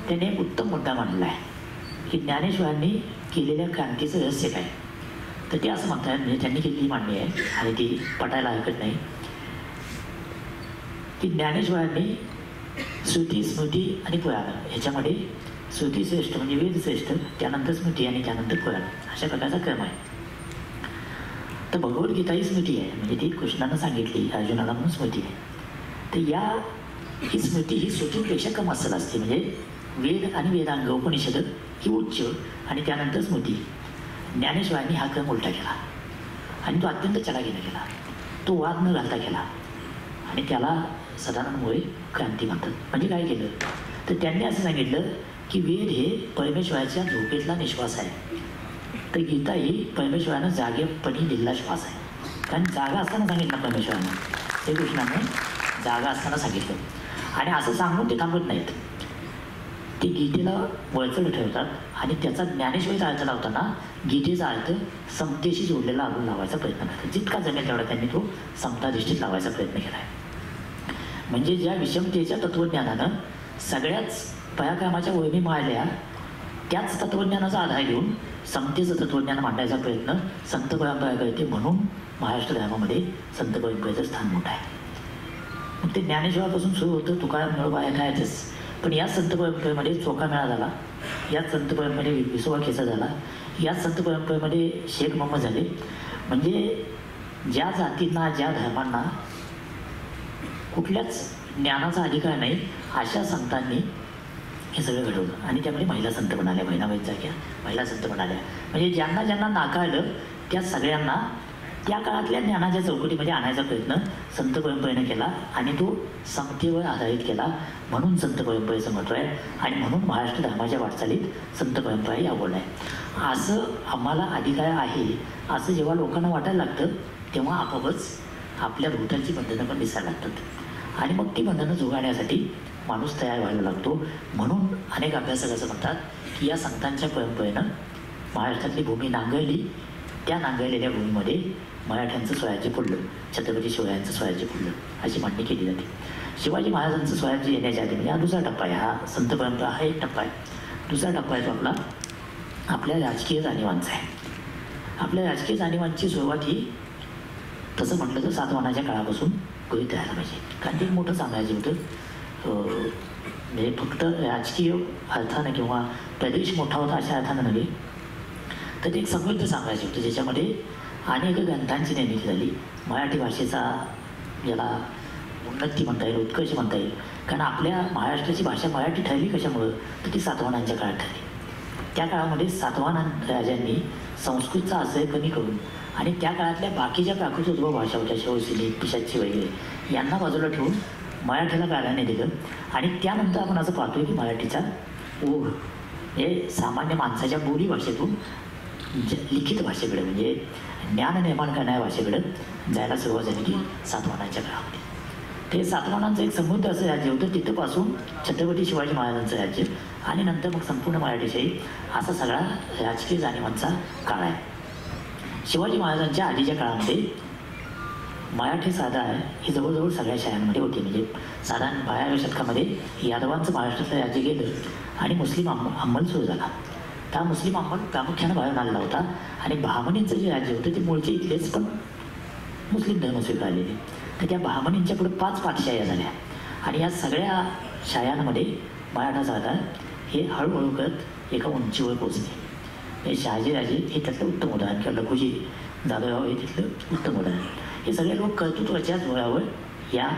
त्याने एक उत्तम मुद्दा मांडला आहे की ज्ञानेश्वरांनी केलेल्या क्रांतीचं रहस्य काय. तर ते असं म्हणतात, म्हणजे त्यांनी केलेली मांडणी आहे आणि ती पटायला हरकत नाही, की ज्ञानेश्वरांनी श्रुती, स्मृती आणि पुराण ह्याच्यामध्ये श्रुती श्रेष्ठ म्हणजे वेद श्रेष्ठ, त्यानंतर स्मृती आणि त्यानंतर पुराण अशा प्रकारचा क्रम आहे. तर भगवद्गीता ही स्मृती आहे, म्हणजे ती कृष्णानं सांगितली अर्जुनाला म्हणून स्मृती आहे. तर ही स्मृती ही श्रुतीपेक्षा कम असल असते, म्हणजे वेद आणि वेदांग उपनिषद ही उच्च आणि त्यानंतर स्मृती. ज्ञानेश्वरांनी हा क्रम उलटा केला आणि तो अत्यंत चलाखीने केला, तो वाद न घालता केला आणि त्याला सदानंद मोरे क्रांती म्हणतात. म्हणजे काय केलं तर त्यांनी असं सांगितलं की वेद हे परमेश्वराच्या झोपेतला निश्वास आहे, तर गीता ही परमेश्वरानं जागेपणी दिलेला श्वास आहे. कारण जागा असताना सांगितलं परमेश्वरानं, श्रीकृष्णानं जागा असताना सांगितलं. आणि असं सांगून ते थांबत नाहीत, ते गीतेला वळचढ ठेवतात आणि त्याचा ज्ञानेश्वरीचा अर्थ लावताना गीतेचा अर्थ समतेशी जोडलेला आणून लावायचा प्रयत्न करतात. जितका जमेल तेवढा त्यांनी तो समताधिष्ठित लावायचा प्रयत्न केला आहे. म्हणजे ज्या विषमतेच्या तत्त्वज्ञानानं सगळ्याच पराक्रमाच्या वहिनी माळल्या, त्याच तत्त्वज्ञानाचा आधार घेऊन समतेचं तत्त्वज्ञान मांडायचा प्रयत्न संत परंपरा करते. म्हणून महाराष्ट्र धर्मामध्ये संत परंपरेचं स्थान मोठं आहे. मग ते ज्ञानेश्वरापासून सुरू होतं, तुकाराम मिळोबा ऐकायचंच. पण याच संत परंपरेमध्ये चोखामेळा झाला, याच संत परंपरेमध्ये विसोबा खेचा झाला, याच संत परंपरेमध्ये शेख मोहम्मद झाले. म्हणजे ज्या जातींना, ज्या धर्मांना कुठल्याच ज्ञानाचा अधिकार नाही अशा संतांनी हे सगळं घडवलं. आणि त्यामध्ये महिला संत म्हणाल्या, बहिणाबाईंसारख्या महिला संत म्हणाल्या. म्हणजे ज्यांना ज्यांना नाकारलं त्या सगळ्यांना त्या काळातल्या ज्ञानाच्या चौकटीमध्ये आणायचा प्रयत्न संत परंपरेनं केला आणि तो समतेवर आधारित केला. म्हणून संत परंपरेचं महत्त्व आहे आणि म्हणून महाराष्ट्र धर्माच्या वाटचालीत संत परंपरा ही आवड आहे. असं आम्हाला अधिकार आहे असं जेव्हा लोकांना वाटायला लागतं तेव्हा आपोआपच आपल्या भोवतालची बंधनं पण दिसायला लागतात आणि मग ती बंधनं जुगाडण्यासाठी माणूस तयार व्हायला लागतो. म्हणून अनेक अभ्यासक असं म्हणतात की या संतांच्या परंपरेनं महाराष्ट्रातली भूमी नांगरली, त्या नांगरलेल्या भूमीमध्ये मराठ्यांचं स्वराज्य फुललं, छत्रपती शिवरायांचं स्वराज्य फुललं अशी मांडणी केली जाते. शिवाजी महाराजांचं स्वराज्य येण्याच्या आधी म्हणजे हा दुसरा टप्पा आहे. हा संत परंपरा हा एक टप्पा आहे. दुसरा टप्पा आहे तो आपल्या राजकीय जाणीवांचा आहे. आपल्या राजकीय जाणीवांची सुरुवात ही तसं म्हटलं तर सातवाहनाच्या काळापासून गृहीत राहायला पाहिजे. कारण ते एक मोठं साम्राज्य होतं. म्हणजे फक्त राजकीय अर्थानं किंवा प्रदेश मोठा होता अशा अर्थानं नव्हे, तर ते एक समृद्ध साम्राज्य होतं ज्याच्यामध्ये अनेक ग्रंथांची निर्मिती झाली. मराठी भाषेचा ज्याला उन्नती म्हणता येईल, उत्कर्ष म्हणता येईल. कारण आपल्या महाराष्ट्राची भाषा मराठी ठरली कशामुळं तर ती सातवाहनांच्या काळात ठरली. त्या काळामध्ये सातवाहन राजांनी संस्कृतचा आश्रय कमी करून आणि त्या काळातल्या बाकीच्या प्राकृत भाषा होत्या, शौसिली, पिशाची वगैरे, यांना बाजूला ठेवून मराठीला प्राधान्य दिलं. आणि त्यानंतर आपण असं पाहतोय की मराठीचा ओघ हे सामान्य माणसाच्या बोली भाषेतून लिखित भाषेकडे म्हणजे ज्ञान निर्माण करणाऱ्या भाषेकडे जायला सुरुवात झाली की सातवाहनांच्या काळामध्ये. ते सातवाहनांचं एक समृद्ध असं राज्य होतं. तिथंपासून छत्रपती शिवाजी महाराजांचं राज्य आणि नंतर मग संपूर्ण मराठीशाही असा सगळा राजकीय जाणीवांचा काळ आहे. शिवाजी महाराजांच्या आधीच्या काळामध्ये मराठी साधारण ही जवळजवळ सगळ्या शाळांमध्ये होती. म्हणजे साधारण 12व्या शतकामध्ये यादवांचं महाराष्ट्रातलं राज्य गेलं आणि मुस्लिम अंमल सुरू झाला. त्या मुस्लिम अंमल प्रामुख्यानं बाहेरून आलेला होता आणि बहामनींचं जे राज्य होतं ते मूळचे इथलेच पण मुस्लिम धर्म स्वीकारलेले. तर त्या बहामनींच्या पुढे 5 पाठशाळा झाल्या आणि या सगळ्या शाळांमध्ये मराठा सरदार हे हळूहळू करत एका उंचीवर पोचले. हे शहाजीराजे हे त्यातलं उत्तम उदाहरण किंवा लखुजी जाधवराव हे तिथलं उत्तम उदाहरण. हे सगळे लोक कर्तृत्वाच्या जोरावर या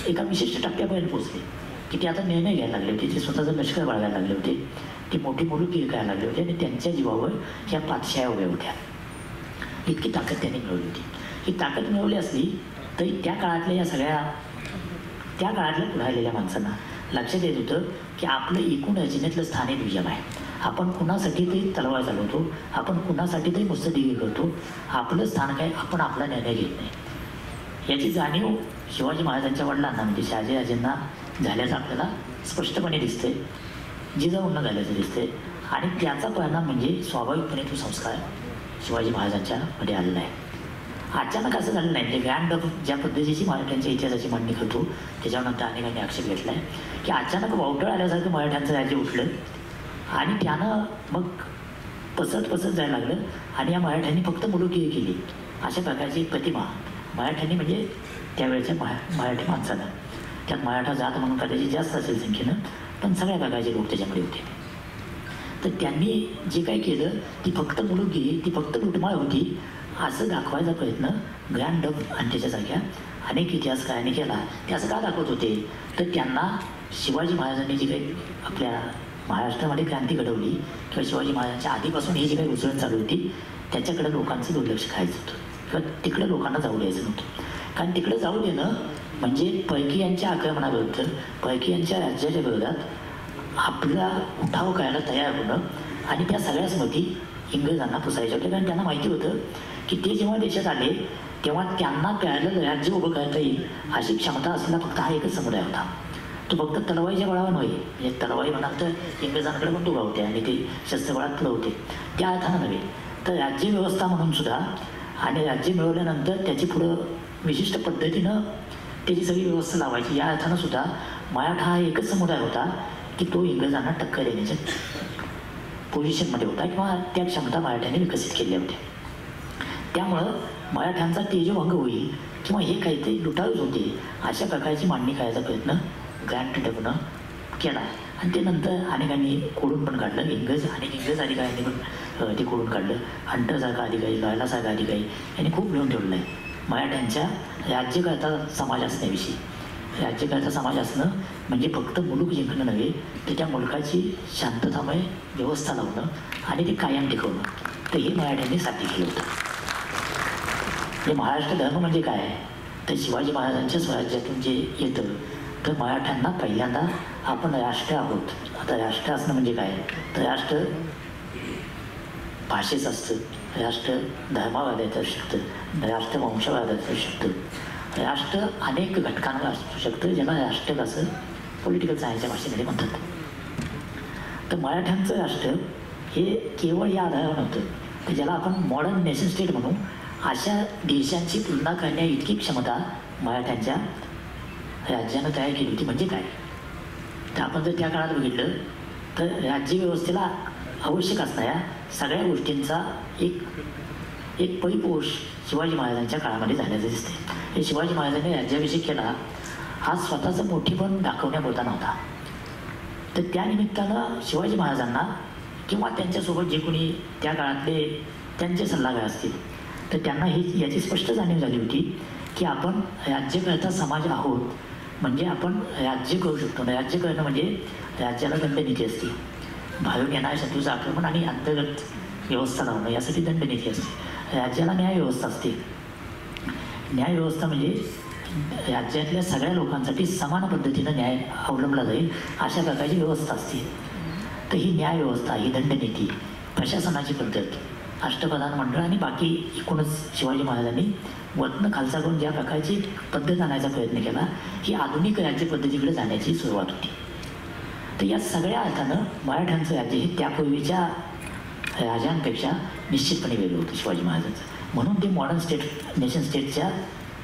एका विशिष्ट टप्प्यापर्यंत पोचले की ते आता निर्णय घ्यायला लागले होते, ते स्वतःचं लष्कर बाळगायला लागले होते, ते मोठी मुलुकी विकायला लागले होते आणि त्यांच्या जीवावर ह्या पाठशाळा उभ्या होत्या. इतकी ताकद त्यांनी मिळवली होती. ही ताकद मिळवली असली तरी त्या काळातल्या या सगळ्या त्या काळातल्या पुढे आलेल्या माणसांना लक्षात येत होतं की आपलं एकूण रचनेतलं स्थान हे दुय्यम आहे. आपण कुणासाठी तरी तलवार चालवतो, आपण कुणासाठी तरी मुत्सद्देगी करतो, आपलं स्थान काय, आपण आपला निर्णय घेत नाही. याची जाणीव शिवाजी महाराजांच्या वडिलांना म्हणजे शहाजीराजेंना झाल्याचं आपल्याला स्पष्टपणे दिसते, जिजाऊंना झाल्याचं दिसते. आणि त्याचा परिणाम म्हणजे स्वाभाविकपणे तो संस्कार शिवाजी महाराजांच्या मध्ये आलेला आहे. अचानक असं झालं नाही. म्हणजे व्हॅन डब ज्या पद्धतीची मराठ्यांच्या इतिहासाची मांडणी करतो त्याच्यानंतर अनेकांनी आक्षेप घेतला आहे की अचानक वावटळ आल्यासारखं मराठ्यांचं राज्य उठलं आणि त्यानं मग पसरत जायला लागलं आणि या मराठ्यांनी फक्त मुलुकीही केली. अशा प्रकारची एक प्रतिमा मराठ्यांनी म्हणजे त्यावेळेच्या मराठी माणसाला, त्यात मराठा जात म्हणून कदाचित जास्त असेल संख्येनं, पण सगळ्या प्रकारचे लोक त्याच्यामध्ये होते. तर त्यांनी जे काही केलं ती फक्त मुलुकी, ती फक्त लुटमाळ होती असं दाखवायचा प्रयत्न ग्रँड डब आणि त्याच्यासारख्या अनेक इतिहासकारांनी केला. ते असं का दाखवत होते तर त्यांना शिवाजी महाराजांनी जी काही आपल्या महाराष्ट्रामध्ये क्रांती घडवली किंवा शिवाजी महाराजांच्या आधीपासून ही जी काही उसळ चालू होती त्याच्याकडे लोकांचं दुर्लक्ष खायचं होतं किंवा तिकडे लोकांना जाऊ द्यायचं नव्हतं. कारण तिकडे जाऊ देणं म्हणजे परकीयांच्या आक्रमणाविरुद्ध, परकीयांच्या राज्याच्या विरोधात आपला उठाव करायला तयार होणं आणि त्या सगळ्या स्मृती इंग्रजांना पुसायच्या होत्या. कारण त्यांना माहिती होतं की ते जेव्हा देशात आले तेव्हा त्यांना प्यायलं राज्य उभं करता येईल अशी क्षमता असलेला फक्त हा एकच समुदाय होता. तो फक्त तलवारीच्या बळावर नव्हे, म्हणजे तलवारी म्हणाल तर इंग्रजांकडे पण तुगा होते आणि ते शस्त्रबळात पुढं होते, त्या अर्थानं नव्हे तर राज्यव्यवस्था म्हणून सुद्धा. आणि राज्य मिळवल्यानंतर त्याची पुढं विशिष्ट पद्धतीनं त्याची सगळी व्यवस्था लावायची या अर्थानं सुद्धा मराठा हा एकच समुदाय होता की तो इंग्रजांना टक्कर देण्याच्या पोझिशनमध्ये होता किंवा त्या क्षमता मराठ्यांनी विकसित केल्या होत्या. त्यामुळं मराठ्यांचा तेजोभंग होईल किंवा हे काहीतरी लुटारूच होते अशा प्रकारची मांडणी करायचा प्रयत्न ग्रँड डबनं केला. आणि ते नंतर अनेकांनी खोडून पण काढलं. इंग्रज अधिकाऱ्यांनी पण ते खोडून काढलं. हंटरसारखा अधिकारी, लॉयलासारखा अधिकारी यांनी खूप लिहून ठेवलेलं आहे मराठ्यांच्या राज्यकर्ता समाज असण्याविषयी. राज्यकर्ता समाज असणं म्हणजे फक्त मुलूक जिंकणं नव्हे तर त्या मुलकाची शांततामय व्यवस्था लावणं आणि ते कायम टिकवणं. तर हे मराठ्यांनी साध्य केलं होतं. हे महाराष्ट्र धर्म म्हणजे काय तर शिवाजी महाराजांच्या स्वराज्यातून जे येतं तर मराठ्यांना पहिल्यांदा आपण राष्ट्र आहोत. आता राष्ट्र असणं म्हणजे काय तर राष्ट्र भाषेचं असतं, राष्ट्र धर्मावाद्याचं असू शकतं, राष्ट्र वंशवादाचं असू शकतं, राष्ट्र अनेक घटकांवर असू शकतं ज्याला राष्ट्र असं पॉलिटिकल सायन्सच्या भाषेमध्ये म्हणतात. तर मराठ्यांचं राष्ट्र हे केवळ या आधारावर नव्हतं तर ज्याला आपण मॉडर्न नेशन स्टेट म्हणू अशा देशांची तुलना करण्या इतकी क्षमता मराठ्यांच्या राज्यानं तयार केली होती. म्हणजे काय तर आपण जर त्या काळात बघितलं तर राज्यव्यवस्थेला आवश्यक असणाऱ्या सगळ्या गोष्टींचा एक परिपोष शिवाजी महाराजांच्या काळामध्ये झाल्याचं दिसते. हे शिवाजी महाराजांनी राज्याभिषेक केला हा स्वतःचं मोठेपण दाखवण्यापुरता नव्हता. तर त्या निमित्तानं शिवाजी महाराजांना किंवा त्यांच्यासोबत जे कोणी त्या काळातले त्यांचे सल्लागार असतील तर त्यांना ही याची स्पष्ट जाणीव झाली होती की आपण राज्यकर्ता समाज आहोत. म्हणजे आपण राज्य करू शकतो. राज्य करणं म्हणजे राज्याला दंडनीती असते, बाहेरून येणाऱ्या शत्रूचं आक्रमण आणि अंतर्गत व्यवस्था लावणं यासाठी दंडनीती असते. राज्याला न्यायव्यवस्था असते. न्यायव्यवस्था म्हणजे राज्यातल्या सगळ्या लोकांसाठी समान पद्धतीनं न्याय अवलंबला जाईल अशा प्रकारची व्यवस्था असते. तर ही न्यायव्यवस्था, ही दंडनीती, प्रशासनाची पद्धत, अष्टप्रधान मंडळ आणि बाकी एकूणच शिवाजी महाराजांनी वतनं खालसा करून ज्या प्रकारची पद्धत आणायचा प्रयत्न केला ही आधुनिक राज्य पद्धतीकडे जाण्याची सुरुवात होती. तर या सगळ्या अर्थानं मराठ्यांचं राज्य हे त्यापूर्वीच्या राजांपेक्षा निश्चितपणे वेगळं होतं शिवाजी महाराजांचं. म्हणून ते मॉडर्न स्टेट नेशन स्टेटच्या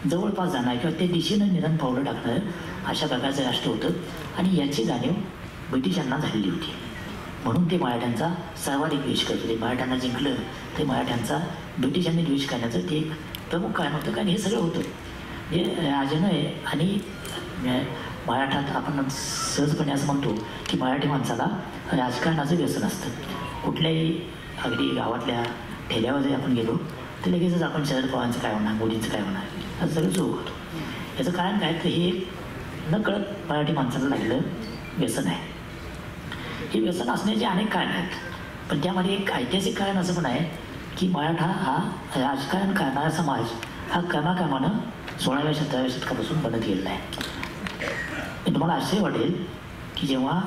जवळपास जाणार किंवा त्या दिशेनं निधन पावलं टाकणारं अशा प्रकारचं राष्ट्र होतं. आणि याची जाणीव ब्रिटिशांना झालेली होती. म्हणून ते मराठ्यांचा सर्वाधिक द्वेष करत होते. मराठ्यांना जिंकलं ते मराठ्यांचा ब्रिटिशांनी द्वेष करण्याचं ते एक प्रमुख कारण होतं. कारण हे सगळं होतं हे राजनं आहे. आणि मराठात आपण सहजपणे असं म्हणतो की मराठी माणसाला राजकारणाचं व्यसन असतं. कुठल्याही अगदी गावातल्या ठेल्यावर जरी आपण गेलो तर लगेचच आपण शरद पवारांचं काय होणार, मोदींचं काय होणार असं सगळं सुरू होतो. याचं कारण काय तर हे न कळत मराठी माणसाला लागलं व्यसन आहे. हे व्यसन असण्याचे अनेक कारण आहेत पण त्यामध्ये एक ऐतिहासिक कारण असं पण आहे की मराठा हा राजकारण करणारा समाज हा क्रमाक्रमानं 16व्या-17व्या शतकापासून बनत गेलेला आहे. तुम्हाला आश्चर्य वाटेल की जेव्हा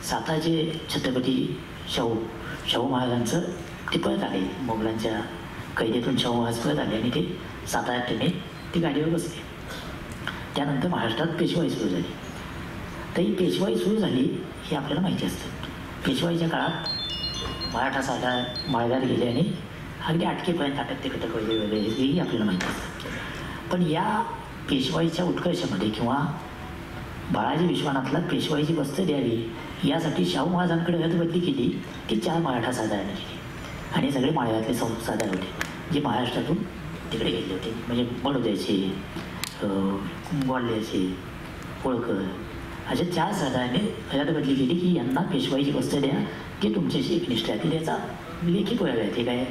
सातारचे छत्रपती शाहू महाराजांचं ते परत आले, मोगलांच्या कैदेतून शाहू महाराज परत आले आणि ते साताऱ्यात त्यांनी ती गाडीवर बसले. त्यानंतर महाराष्ट्रात पेशवाई सुरू झाली. तर ही पेशवाई सुरू झाली हे आपल्याला माहिती असतं. पेशवाईच्या काळात मराठा साधा माळव्यात गेले आणि अगदी अटकेपर्यंत अटक ते कटक वगैरे हेही आपल्याला माहिती असतं. पण या पेशवाईच्या उत्कर्षामध्ये किंवा बाळाजी विश्वनाथला पेशवाईची बस्त द्यावी यासाठी शाहू महाराजांकडे बदली केली की 4 मराठा साधारांनी केली. आणि सगळे माळव्यातले साधार होते जे महाराष्ट्रातून तिकडे गेले होते. म्हणजे बडोद्याचे, ग्वाल्हेरचे, होळकर अशा 4 सरदारांनी बदली केली की यांना पेशवाईची बस्त द्या, ते तुमच्याशी एकनिष्ठ राहतील. याचा लेखी पुरावे आहेत, हे काय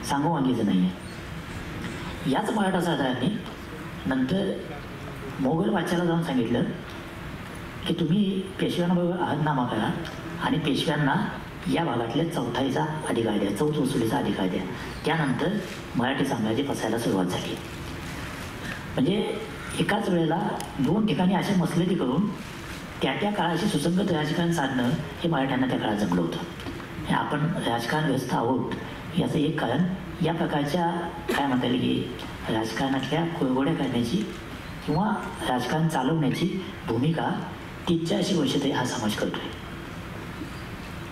सांगोवांगीचं नाही आहे. याच मराठा सरदारांनी नंतर मोगल बादशाला जाऊन सांगितलं की तुम्ही पेशव्यांबरोबर अहदनामा करा आणि पेशव्यांना या भागातल्या चौथाईचा अधिकार द्या, चौथ वसुलीचा अधिकार द्या. त्यानंतर मराठी साम्राज्य पसायला सुरुवात झाली. म्हणजे एकाच वेळेला 2 ठिकाणी असे मसलती करून त्या काळाशी सुसंगत राजकारण साधणं हे मराठ्यांना त्या काळात जमलं होतं. हे आपण राजकारण व्यस्त आहोत याचं एक कारण या प्रकारच्या काय म्हणता येईल की राजकारणातल्या कुरघोड्या करण्याची किंवा राजकारण चालवण्याची भूमिका 43 वर्ष तरी हा समाज करतोय.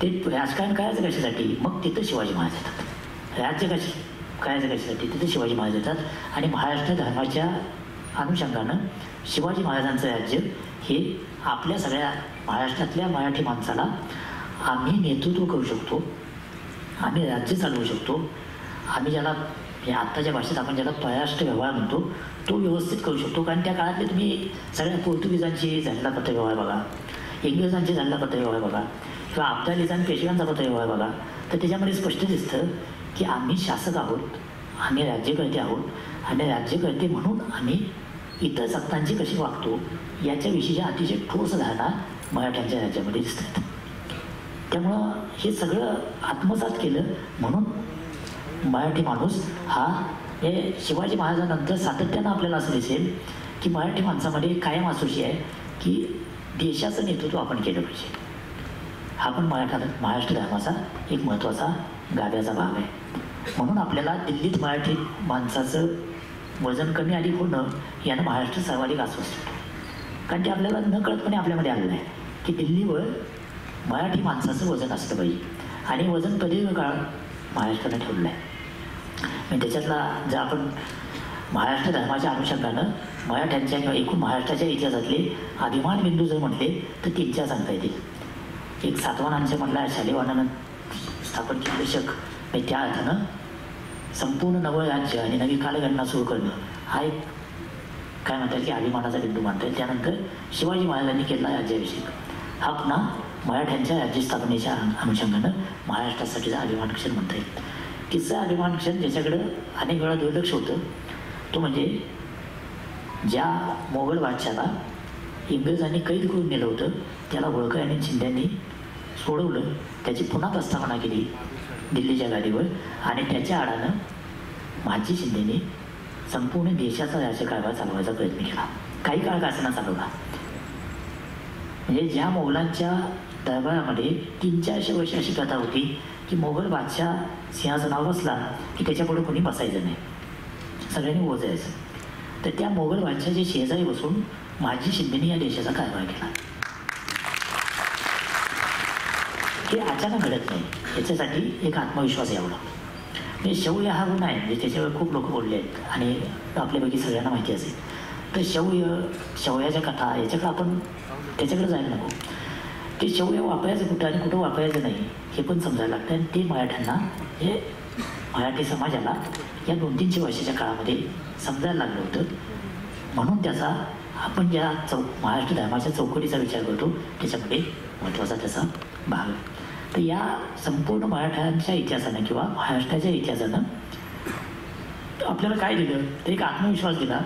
ते राजकारण करायचं कशासाठी, मग तिथं शिवाजी महाराज येतात. राज्य करायचं कशासाठी, तिथं शिवाजी महाराज येतात. आणि महाराष्ट्र धर्माच्या अनुषंगानं शिवाजी महाराजांचं राज्य हे आपल्या सगळ्या महाराष्ट्रातल्या मराठी माणसाला आम्ही नेतृत्व करू शकतो, आम्ही राज्य चालवू शकतो, आम्ही ज्याला आत्ताच्या भाषेत आपण ज्याला परराष्ट्र व्यवहार म्हणतो तो व्यवस्थित करू शकतो. कारण त्या काळातले तुम्ही सगळ्या पोर्तुगीजांची झालेला पत्रव्यवहार बघा, इंग्रजांची झालेला पत्रव्यवहार बघा किंवा अब्दालीचा आणि पेशव्यांचा पत्रव्यवहार बघा, तर त्याच्यामध्ये स्पष्ट दिसतं की आम्ही शासक आहोत, आम्ही राज्यकर्ते आहोत आणि राज्यकर्ते म्हणून आम्ही इतर सत्तांची कशी वागतो याच्याविषयीच्या अतिशय ठोस धारणा मराठ्यांच्या राज्यामध्ये दिसतात. त्यामुळं हे सगळं आत्मसात केलं म्हणून मराठी माणूस हा हे शिवाजी महाराजांनंतर सातत्यानं आपल्याला असं दिसेल की मराठी माणसामध्ये कायम असूशी आहे की देशाचं नेतृत्व आपण केलं पाहिजे. हा पण महाराष्ट्र धर्माचा एक महत्त्वाचा गाभ्याचा भाग आहे. म्हणून आपल्याला दिल्लीत मराठी माणसाचं वजन कमी अधिक होणं यानं महाराष्ट्र सर्वाधिक अस्वस्थ होतो. कारण ते आपल्याला नकळतपणे आपल्यामध्ये आलेलं आहे की दिल्लीवर मराठी माणसाचं वजन असलं पाहिजे आणि वजन प्रदीर्घ काळ महाराष्ट्रानं ठेवलं आहे. म्हणजे त्याच्यातला जर आपण महाराष्ट्र धर्माच्या अनुषंगानं मराठ्यांच्या किंवा एकूण महाराष्ट्राच्या इतिहासातले अभिमान बिंदू जर म्हटले तर 3-4 सांगता येतील. एक सातवाहनांच्या मधला शालिवाहनानं स्थापन केलेलं शक, त्या अर्थानं संपूर्ण नवं राज्य आणि नवी कालगणना सुरू करणं हा एक काय म्हणतात की अभिमानाचा बिंदू मानता येईल. त्यानंतर शिवाजी महाराजांनी केलेला राज्याभिषेक हा पुन्हा मराठ्यांच्या राज्यस्थापनेच्या अनुषंगानं महाराष्ट्रासाठीचा अभिमान क्षण म्हणता येईल. तिसरा अभिमान क्षण ज्याच्याकडं अनेक वेळा दुर्लक्ष होतं तो म्हणजे ज्या मोगल बादशाला इंग्रजांनी कैद करून नेलं होतं त्याला होळकर आणि शिंद्यांनी सोडवलं, त्याची पुन्हा प्रस्तावना केली दिल्लीच्या गाडीवर आणि त्याच्या आडानं माझी शिंदेने संपूर्ण देशाचा राज्यकारभार चालवायचा प्रयत्न केला. काही काळ का असेना चालवला. म्हणजे ज्या मोगलांच्या दरबारामध्ये 300-400 वर्ष अशी कथा होती की मोगल बादशाह सिंहासनावर बसला की त्याच्यापुढे कोणी बसायचं नाही, सगळ्यांनी ओझ जायचं. तर त्या मोगल बादशाहचे शेजारी बसून माझी शिंदेने या देशाचा कारभार केला. हे अचानक घडत नाही, याच्यासाठी एक आत्मविश्वास यावा लागतो. म्हणजे शौर्य हा गुण आहे, म्हणजे त्याच्यावर खूप लोक बोलले आहेत आणि आपल्यापैकी सगळ्यांना माहिती असेल. तर शौर्याच्या कथा याच्याकडे आपण त्याच्याकडे जायला नको. ते शौर्य वापरायचं कुठं आणि कुठं वापरायचं नाही हे पण समजायला लागतं. आणि ते मराठ्यांना हे मराठी समाजाला या 200-300 वर्षाच्या काळामध्ये समजायला लागलं होतं. म्हणून त्याचा आपण ज्या महाराष्ट्र धर्माच्या चौकटीचा विचार करतो त्याच्यामध्ये महत्त्वाचा त्याचा भाग. तर या संपूर्ण मराठ्यांच्या इतिहासानं किंवा महाराष्ट्राच्या इतिहासानं आपल्याला काय दिलं तर एक आत्मविश्वास दिला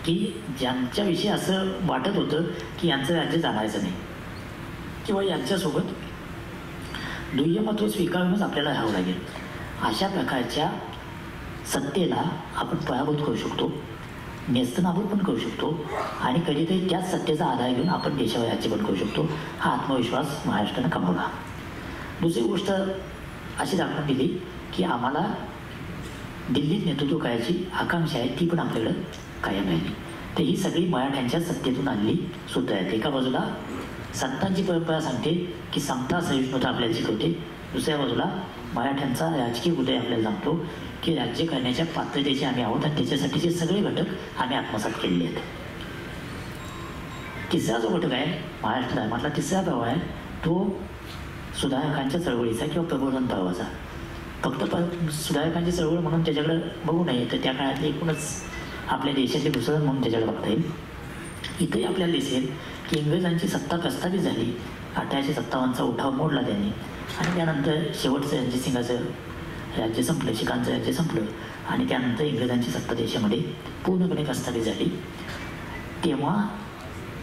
की ज्यांच्याविषयी असं वाटत होतं की यांचं राज्य जाणायचं नाही किंवा यांच्यासोबत दुय्यमत्व स्वीकारूनच आपल्याला राहावं लागेल, अशा प्रकारच्या सत्तेला आपण पराभूत करू शकतो. नेस्तनाबूत पण करू शकतो आणि कधीतरी त्याच सत्तेचा आधार घेऊन आपण देशावर राज्य पण करू शकतो. हा आत्मविश्वास महाराष्ट्रानं कमवला. दुसरी गोष्ट अशी दाखवून दिली की आम्हाला दिल्लीत नेतृत्व करायची आकांक्षा आहे, ती पण आपल्याकडं कायम आहे. तर ही सगळी मराठ्यांच्या सत्तेतून आलेली सूत्र आहेत. एका बाजूला संतांची परंपरा सांगते की समता सहिष्णुता आपल्याला शिकवते, दुसऱ्या बाजूला मराठ्यांचा राजकीय उदय आपल्याला सांगतो की राज्य करण्याच्या पात्रतेचे आम्ही आहोत आणि त्याच्यासाठीचे सगळे घटक आम्ही आत्मसात केलेले आहेत. तिसरा जो घटक आहे महाराष्ट्र धर्मातला तिसरा प्रभाव आहे तो सुधारकांच्या चळवळीचा किंवा प्रबोधन प्रभावाचा. फक्त सुधारकांची चळवळ म्हणून त्याच्याकडे बघू नये, तर त्या काळातली एकूणच आपल्या देशाची घुसळण म्हणून त्याच्याकडे बघता येईल. इथेही आपल्याला दिसेल की इंग्रजांची सत्ता प्रस्थापित झाली, 1857चा उठाव मोडला त्यांनी आणि त्यानंतर शेवटचं रणजितसिंगाचं राज्य संपलं, शिखांचं राज्य संपलं आणि त्यानंतर इंग्रजांची सत्ता देशामध्ये पूर्णपणे प्रस्थापित झाली. तेव्हा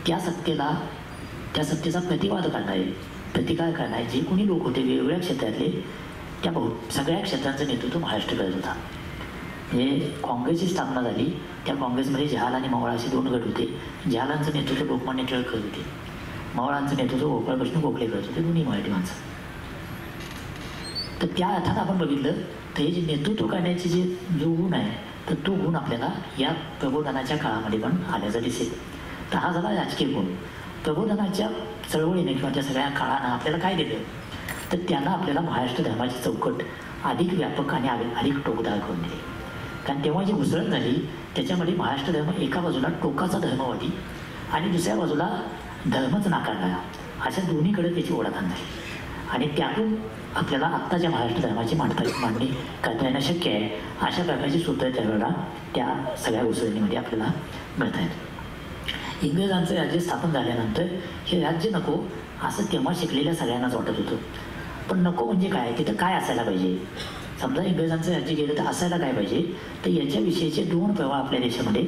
त्या सत्तेचा प्रतिवाद करणारे, प्रतिकार करणारे जे कोणी लोक होते वेगवेगळ्या क्षेत्रातले, त्या सगळ्या क्षेत्रांचं नेतृत्व महाराष्ट्र करत होता. म्हणजे काँग्रेसची स्थापना झाली, त्या काँग्रेसमध्ये जहाल आणि मवाळ असे दोन गट होते. जहालांचं नेतृत्व लोकमान्य टिळक करत होते, मवाळांचं नेतृत्व गोपाळकृष्ण गोखले करत होते, दोन्ही मराठी माणसं. तर त्या अर्थात आपण बघितलं तर हे जे नेतृत्व करण्याचे जो गुण आहे तर तो गुण आपल्याला या प्रबोधनाच्या काळामध्ये पण आल्याचं दिसेल. तर हा झाला राजकीय गुण. प्रबोधनाच्या चळवळीने किंवा त्या सगळ्या काळानं आपल्याला काय दिलं तर त्यानं आपल्याला महाराष्ट्र धर्माची चौकट अधिक व्यापक आणि अधिक टोकदार करून दिली. कारण तेव्हा जी घुसळण झाली त्याच्यामध्ये महाराष्ट्र धर्म एका बाजूला टोकाचा धर्मवादी आणि दुसऱ्या बाजूला धर्मच नाकारणारा, अशा दोन्हीकडे त्याची ओढाताण झाली आणि त्यातून आपल्याला आत्ताच्या महाराष्ट्र धर्माची मांडणी करता येणं शक्य आहे. अशा प्रकारची सूत्र त्यावेळेला त्या सगळ्या घुसळणीमध्ये आपल्याला मिळत आहेत. इंग्रजांचं राज्य स्थापन झाल्यानंतर हे राज्य नको असं तेव्हा शिकलेल्या सगळ्यांनाच वाटत होतं. पण नको म्हणजे काय, तिथं काय असायला पाहिजे. समजा इंग्रजांचं राज्य गेलं तर असायला काय पाहिजे, तर याच्याविषयीचे दोन प्रवाह आपल्या देशामध्ये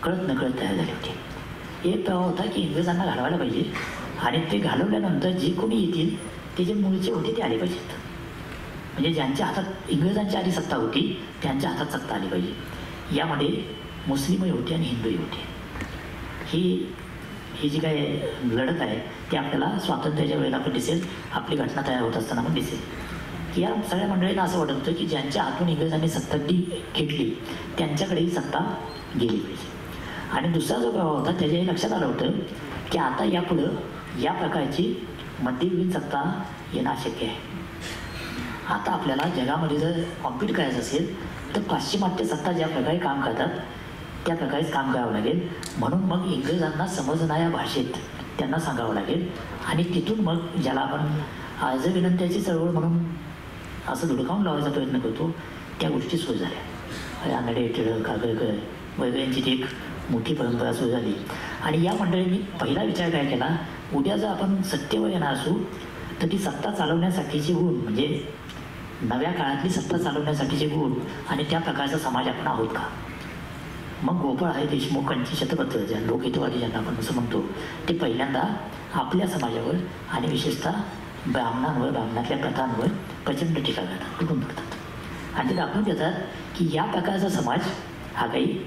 कळत नकळत तयार झाले होते. एक प्रवाह होता की इंग्रजांना घालवायला पाहिजे आणि ते घालवल्यानंतर जे कोणी येतील ते जे मूळचे होते ते आले पाहिजेत. म्हणजे ज्यांच्या हातात इंग्रजांच्या आधी सत्ता होती त्यांच्या हातात सत्ता आली पाहिजे. यामध्ये मुस्लिमही होते आणि हिंदूही होते. ही जी काय लढत आहे ती आपल्याला स्वातंत्र्याच्या वेळेला पण दिसेल, आपली घटना तयार होत असताना पण दिसेल की या सगळ्या मंडळींना असं वाटत होतं की ज्यांच्या हातून इंग्रजांनी सत्ता घेतली त्यांच्याकडेही सत्ता गेली पाहिजे. आणि दुसरा जो प्रभाव होता त्याच्याही लक्षात आलं होतं की आता यापुढं या प्रकारची मध्ययुगीन सत्ता येणं अशक्य आहे. आता आपल्याला जगामध्ये जर कॉम्पीट करायचं असेल तर पाश्चिमात्य सत्ता ज्या प्रकारे काम करतात त्या प्रकारेच काम करावं लागेल. म्हणून मग इंग्रजांना समजणाऱ्या भाषेत त्यांना सांगावं लागेल आणि तिथून मग ज्याला आपण अर्ज विनंत्याची चळवळ म्हणून असं धुडकावून लावायचा प्रयत्न करतो त्या गोष्टी सुरू झाल्या. रानडे, टिळक, आगरकर वगैरेंची ती एक मोठी परंपरा सुरू झाली आणि या मंडळींनी पहिला विचार काय केला, उद्या जर आपण सत्तेवर येणार असू तर ती सत्ता चालवण्यासाठीचे गुण म्हणजे नव्या काळातली सत्ता चालवण्यासाठीचे गुण आणि त्या प्रकारचा समाज आपण आहोत का. मग गोपाळ आहे देशमुखांची शतपत्र ज्या लोकहितवादी ज्यांना आपण असं म्हणतो ते पहिल्यांदा आपल्या समाजावर आणि विशेषतः ब्राह्मणांवर, ब्राह्मणातल्या प्रथांवर प्रचंड टीका करतात, तुटून पडतात आणि ते दाखवून देतात की या प्रकारचा समाज हा काही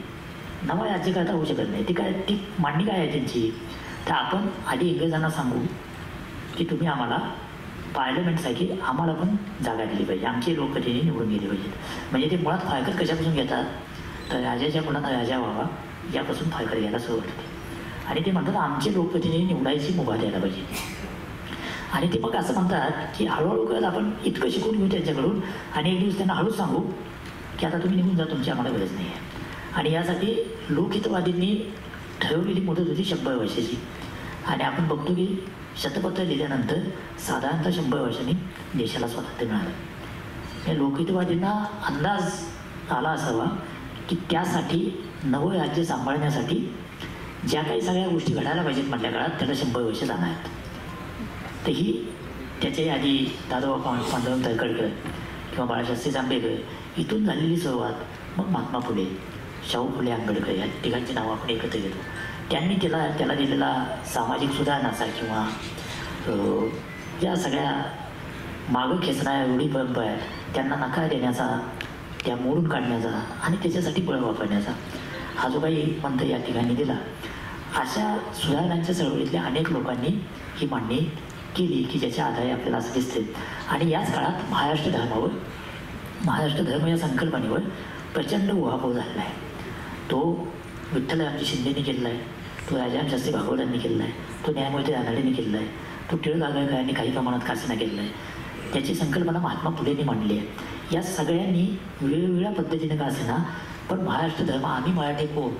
नवा राज्यकर्ता होऊ शकत नाही. ती मांडणी काय आहे त्यांची, तर आपण आधी इंग्रजांना सांगू की तुम्ही आम्हाला पार्लमेंटसाठी आम्हाला पण जागा दिली पाहिजे, आमचे लोकप्रतिनिधी निवडून गेले पाहिजेत. म्हणजे ते मुळात फायकत कशापासून घेतात तर राजाच्या मुलांना राजा व्हावा यापासून फायकत घ्यायला सुरुवात होते आणि ते म्हणतात आमचे लोकप्रतिनिधी निवडायची मुभा द्यायला पाहिजे. आणि ते मग असं म्हणतात की हळूहळू करत आपण इतकं शिकून घेऊ त्यांच्याकडून आणि एक दिवस त्यांना हळूच सांगू की आता तुम्ही निघून जा, तुमची आम्हाला गरज नाही आहे. आणि यासाठी लोकहितवादींनी ठरवलेली मुदत होती 100 वर्षाची आणि आपण बघतो की शतपत्र लिहिल्यानंतर साधारणतः 100 वर्षांनी देशाला स्वातंत्र्य मिळालं. या लोकहितवादींना अंदाज आला असावा की त्यासाठी नवं राज्य सांभाळण्यासाठी ज्या काही सगळ्या गोष्टी घडायला पाहिजेत मधल्या काळात त्याला 100 वर्ष जाणार आहेत. तर ही त्याच्याही आधी दादोबा पांडुरंग तळखरकर किंवा बाळशास्त्री जांभेकर इथून झालेली सुरुवात, मग महात्मा फुले, शाहू फुले आंबेडकर या तिघांची नावं आपण एकत्र घेतो. त्यांनी त्याला दिलेला सामाजिक सुधारणाचा किंवा ज्या सगळ्या मागं खेचणाऱ्या रूढी परंपरा आहेत त्यांना नकार देण्याचा, त्या मोडून काढण्याचा आणि त्याच्यासाठी बळ वापरण्याचा हा जो काही पंथ या ठिकाणी दिला, अशा सुधारणांच्या चळवळीतल्या अनेक लोकांनी ही मांडणी केली की ज्याच्या आधारे आपल्याला असं दिसते. आणि याच काळात महाराष्ट्र धर्मावर, महाराष्ट्र धर्म या संकल्पनेवर प्रचंड उहापोह झालेला आहे. तो विठ्ठलरामजी शिंदेने केलेला आहे, तो राजाराम शास्त्री भागवतांनी केलेला आहे, तो न्यायमूर्ती रानडेंनी केलेला आहे, तो टिळक आगरकरांनी काही प्रमाणात कासेना केलेला आहे. त्याची संकल्पना महात्मा फुलेंनी मांडली आहे. या सगळ्यांनी वेगवेगळ्या पद्धतीने का असेना पण महाराष्ट्र धर्म, आम्ही मराठी कोण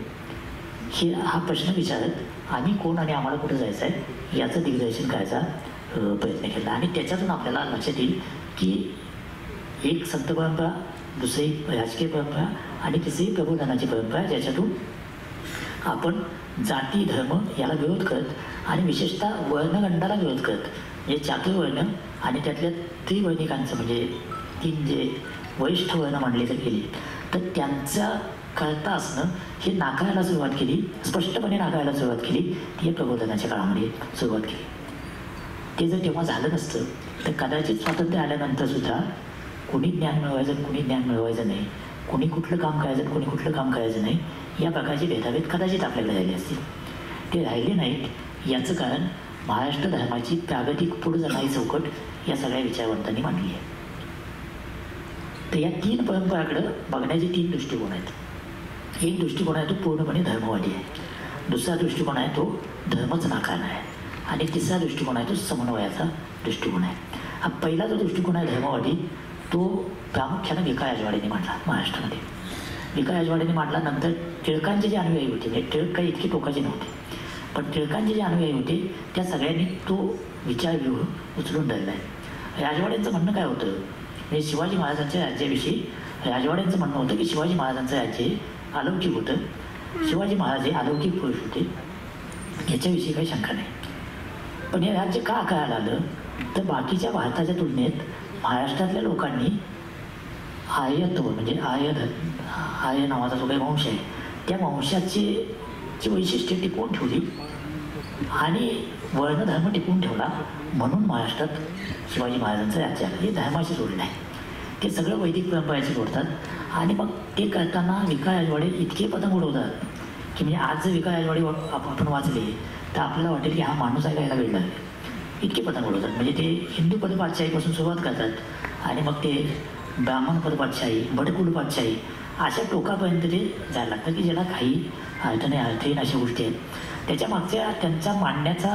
हा प्रश्न विचारत आम्ही कोण आणि आम्हाला कुठं जायचं आहे याचं दिग्दर्शन करायचा प्रयत्न केला. आणि त्याच्यातून आपल्याला लक्षात येईल की एक संत परंपरा, दुसरी राजकीय परंपरा आणि तिसरी प्रबोधनाची परंपरा, ज्याच्यातून आपण जाती धर्म याला विरोध करत आणि विशेषतः वर्णगंडाला विरोध करत, म्हणजे चातुर्वर्ण आणि त्यातल्या त्रिवर्णिकांचं म्हणजे 3 जे वरिष्ठ वर्ण मांडले जर गेली तर त्यांचा करता असणं हे नाकारायला सुरुवात केली, स्पष्टपणे नाकारायला सुरुवात केली. ती या प्रबोधनाच्या काळामध्ये सुरुवात केली. ते जर तेव्हा झालं नसतं तर कदाचित स्वातंत्र्य आल्यानंतर सुद्धा कोणी ज्ञान मिळवायचं, कोणी ज्ञान मिळवायचं नाही, कोणी कुठलं काम करायचं, कोणी कुठलं काम करायचं नाही, या प्रकारचे भेदाभेद कदाचित आपल्याकडे राहिले असतील. ते राहिले नाहीत याचं कारण महाराष्ट्र धर्माची प्रागतिक पुढे जाणारी चौकट या सगळ्या विचारवंतांनी मांडली आहे. तर या 3 परंपराकडं बघण्याचे 3 दृष्टिकोन आहेत. एक दृष्टिकोन आहे तो पूर्णपणे धर्मवादी आहे, दुसरा दृष्टिकोन आहे तो धर्मच नाकारणं आहे, आणि तिसरा दृष्टिकोन आहे तो समन्वयाचा दृष्टिकोन आहे. हा पहिला जो दृष्टिकोन आहे धर्मवादी, तो प्रामुख्यानं विका राजवाडेंनी मांडला महाराष्ट्रामध्ये. विका राजवाडेंनी मांडला. नंतर टिळकांचे जे अनुयायी होते, म्हणजे टिळक काही इतके टोकाचे नव्हते, पण टिळकांचे जे अनुयायी होते त्या सगळ्यांनी तो विचारव्यूह उचलून धरला आहे. राजवाड्यांचं म्हणणं काय होतं, म्हणजे शिवाजी महाराजांच्या राज्याविषयी राजवाड्यांचं म्हणणं होतं की शिवाजी महाराजांचं राज्य अलौकिक होतं, शिवाजी महाराज हे अलौकिक पुरुष होते, याच्याविषयी काही शंका नाही. पण हे राज्य का करायला आलं तर बाकीच्या भारताच्या तुलनेत महाराष्ट्रातल्या लोकांनी आर्यत्व म्हणजे आर्य नावाचा जो काही वंश आहे त्या वंशाची वैशिष्ट्य टिकवून ठेवली आणि वर्णधर्म टिकवून ठेवला, म्हणून महाराष्ट्रात शिवाजी महाराजांचं राज्य आलं. हे धर्माशी जोडलं आहे, ते सगळं वैदिक परंपरेशी जोडतात. आणि मग ते करताना विका राजवाडे इतके पतंग उडवतात की म्हणजे आज जर विका राजवाडे आपण वाचले तर आपल्याला वाटेल की हा माणूस आहे का याला वेळ लागेल, इतके पतंग उडवतात. म्हणजे ते हिंदू पदपातशाहीपासून सुरुवात करतात आणि मग ते ब्राह्मण पदपातशाही, बडकुल पातशाही अशा टोकापर्यंत ते जायला लागतं की ज्याला काही अर्थ नाही, अर्थहीन अशा गोष्टी आहेत. त्याच्या मागच्या त्यांचा मांडण्याचा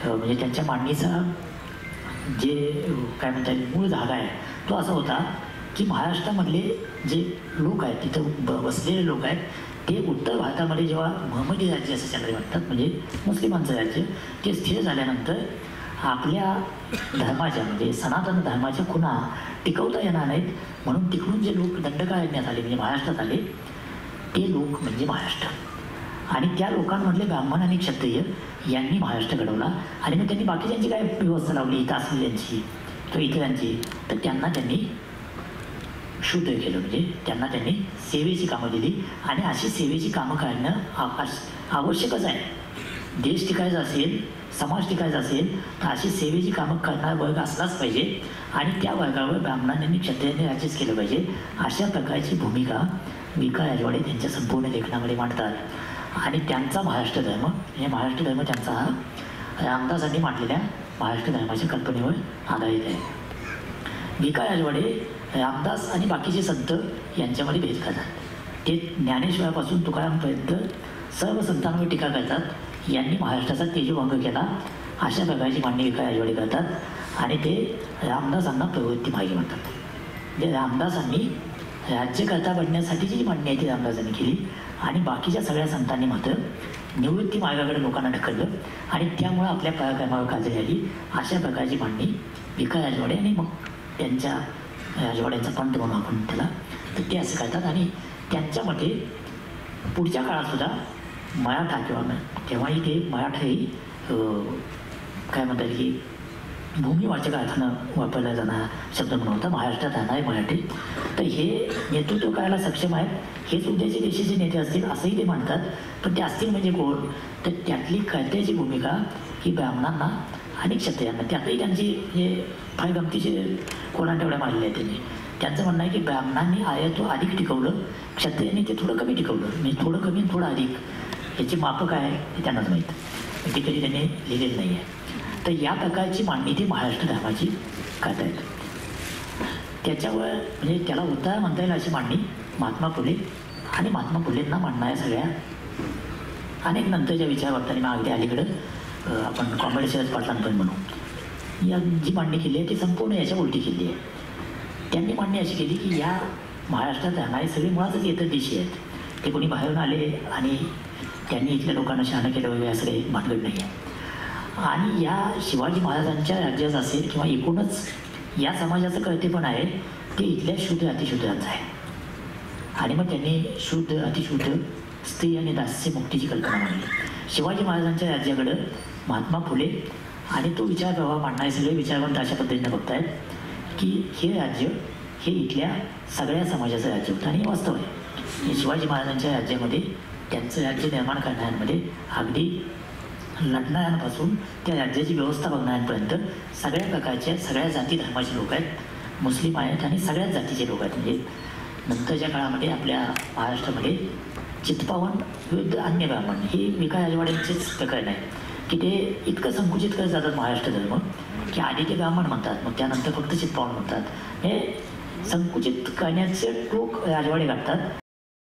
म्हणजे त्यांच्या मांडणीचा जे काय म्हणता मूळ धागा आहे तो असा होता की महाराष्ट्रामधले जे लोक आहेत, तिथं बसलेले लोक आहेत, ते उत्तर भारतामध्ये जेव्हा महम्मदी राज्य असं त्याला म्हणतात, म्हणजे मुस्लिमांचं राज्य, ते स्थिर झाल्यानंतर आपल्या धर्माच्या म्हणजे सनातन धर्माच्या खुणा टिकवता येणार नाहीत, म्हणून तिकडून जे लोक दंडकारण्यात आले म्हणजे महाराष्ट्रात आले ते लोक म्हणजे महाराष्ट्र. आणि त्या लोकांमधले ब्राह्मण आणि क्षत्रिय यांनी महाराष्ट्र घडवला. आणि मग त्यांनी बाकीच्यांची काय व्यवस्था लावली, इथं असलेल्यांची किंवा इतरांची, तर त्यांनी शूद्र केलं, म्हणजे त्यांना त्यांनी सेवेची कामं दिली. आणि अशी सेवेची कामं काढणं आवश्यकच आहे. देश टिकायचा असेल, समाज टिकायचा असेल तर अशी सेवेची कामं करणारा वर्ग असलाच पाहिजे आणि त्या वर्गावर ब्राह्मणांनी आणि क्षत्रियांनी राज्यच केलं पाहिजे. अशा प्रकारची भूमिका विका राजवाडे त्यांच्या संपूर्ण लेखनामध्ये मांडतात. आणि त्यांचा महाराष्ट्र धर्म म्हणजे महाराष्ट्र धर्म त्यांचा हा रामदासांनी मांडलेल्या महाराष्ट्र धर्माच्या कल्पनेवर आधारित आहे. विका राजवाडे रामदास आणि बाकीचे संत यांच्यामध्ये भेद करतात. ते ज्ञानेश्वरापासून तुकारामपर्यंत सर्व संतांवर टीका करतात. यांनी महाराष्ट्राचा तेजोभंग केला अशा प्रकारची मांडणी विका राजवाडे करतात आणि ते रामदासांना प्रवृत्ती मागे म्हणतात. म्हणजे रामदासांनी राज्यकर्ता बनण्यासाठीची जी मांडणी आहे ती रामदासांनी केली आणि बाकीच्या सगळ्या संतांनी मात्र निवृत्ती मार्गाकडे लोकांना ढकललं आणि त्यामुळं आपल्या पराक्रमावर गाजली आली. अशा प्रकारची मांडणी विका राजवाडे आणि मग त्यांच्या राजवाड्यांचा पंत म्हणून आपण त्याला, तर ते असं करतात. आणि त्यांच्या मते पुढच्या काळात सुद्धा मराठा किंवा तेव्हाही ते मराठाही काय म्हणतात की भूमीवाचक अर्थानं वापरला जाणारा शब्द म्हणून होता. महाराष्ट्रात राहणारे मराठी तर हे नेतृत्व करायला सक्षम आहेत, हेच उद्याचे देशाचे नेते असतील असंही ते म्हणतात. पण ते असतील म्हणजे कोण, तर त्यातली कर्त्याची भूमिका ही ब्राह्मणांना आणि क्षत्रियांना, त्यातही त्यांची जे फार गमतीचे कोणाटेवढ्या मारले आहेत त्यांनी, त्यांचं म्हणणं आहे की ब्राह्मणांनी तो अधिक टिकवलं, क्षत्रियांनी ते थोडं कमी टिकवलं. म्हणजे थोडं कमी आणि थोडं अधिक याची मापं काय आहे ते त्यांनाच माहीत, ते कधी त्यांनी लिहिलेलं नाही आहे. तर या प्रकारची मांडणी ती महाराष्ट्र धर्माची करतायत. त्याच्यावर म्हणजे त्याला उतार म्हणता येईल अशी मांडणी महात्मा फुले आणि महात्मा फुलेंना मांडणाऱ्या सगळ्या अनेक नंतरच्या विचारवंतांनी मग अगदी अलीकडं आपण कॉम्रेड शरद पाटलांपर्यंत म्हणू या जी मांडणी केली आहे ती संपूर्ण याच्या उलटी केली आहे. त्यांनी मांडणी अशी केली की या महाराष्ट्रात राहणारे सगळे मुळातच इतर देशी आहेत, ते कोणी बाहेरून आले आणि त्यांनी इथल्या लोकांना शहाणं केलं वगैरे असं काही भानगड नाही आहे. आणि या शिवाजी महाराजांच्या राज्यात असेल किंवा एकूणच या समाजाचं कर्तेपण आहे ते इथल्या शुद्ध अतिशूद्रांचं आहे. आणि मग त्यांनी शुद्ध अतिशुद्ध स्त्री आणि दास्य मुक्तीची कल्पना मांडली. शिवाजी महाराजांच्या राज्याकडं महात्मा फुले आणि तो विचारप्रवाह मांडणारे सगळे विचारवंत अशा पद्धतीने बघतायत की हे राज्य हे इथल्या सगळ्या समाजाचं राज्य होतं आणि वास्तव आहे. शिवाजी महाराजांच्या राज्यामध्ये त्यांचं राज्य निर्माण करण्यामध्ये अगदी लढणाऱ्यांपासून त्या राज्याची व्यवस्था बघणाऱ्यांपर्यंत सगळ्या प्रकारच्या सगळ्या जाती धर्माचे लोक आहेत, मुस्लिम आहेत आणि सगळ्याच जातीचे लोक आहेत. म्हणजे नंतरच्या काळामध्ये आपल्या महाराष्ट्रामध्ये चित्पावन विरुद्ध अन्य ब्राह्मण हे विका राजवाड्यांचेच प्रकरण आहे की ते इतकं संकुचित करत जातात महाराष्ट्र धर्म की आधी ते ब्राह्मण म्हणतात, मग त्यानंतर फक्त चित्पावन म्हणतात. हे संकुचित करण्याचे टोक राजवाडे गाठतात.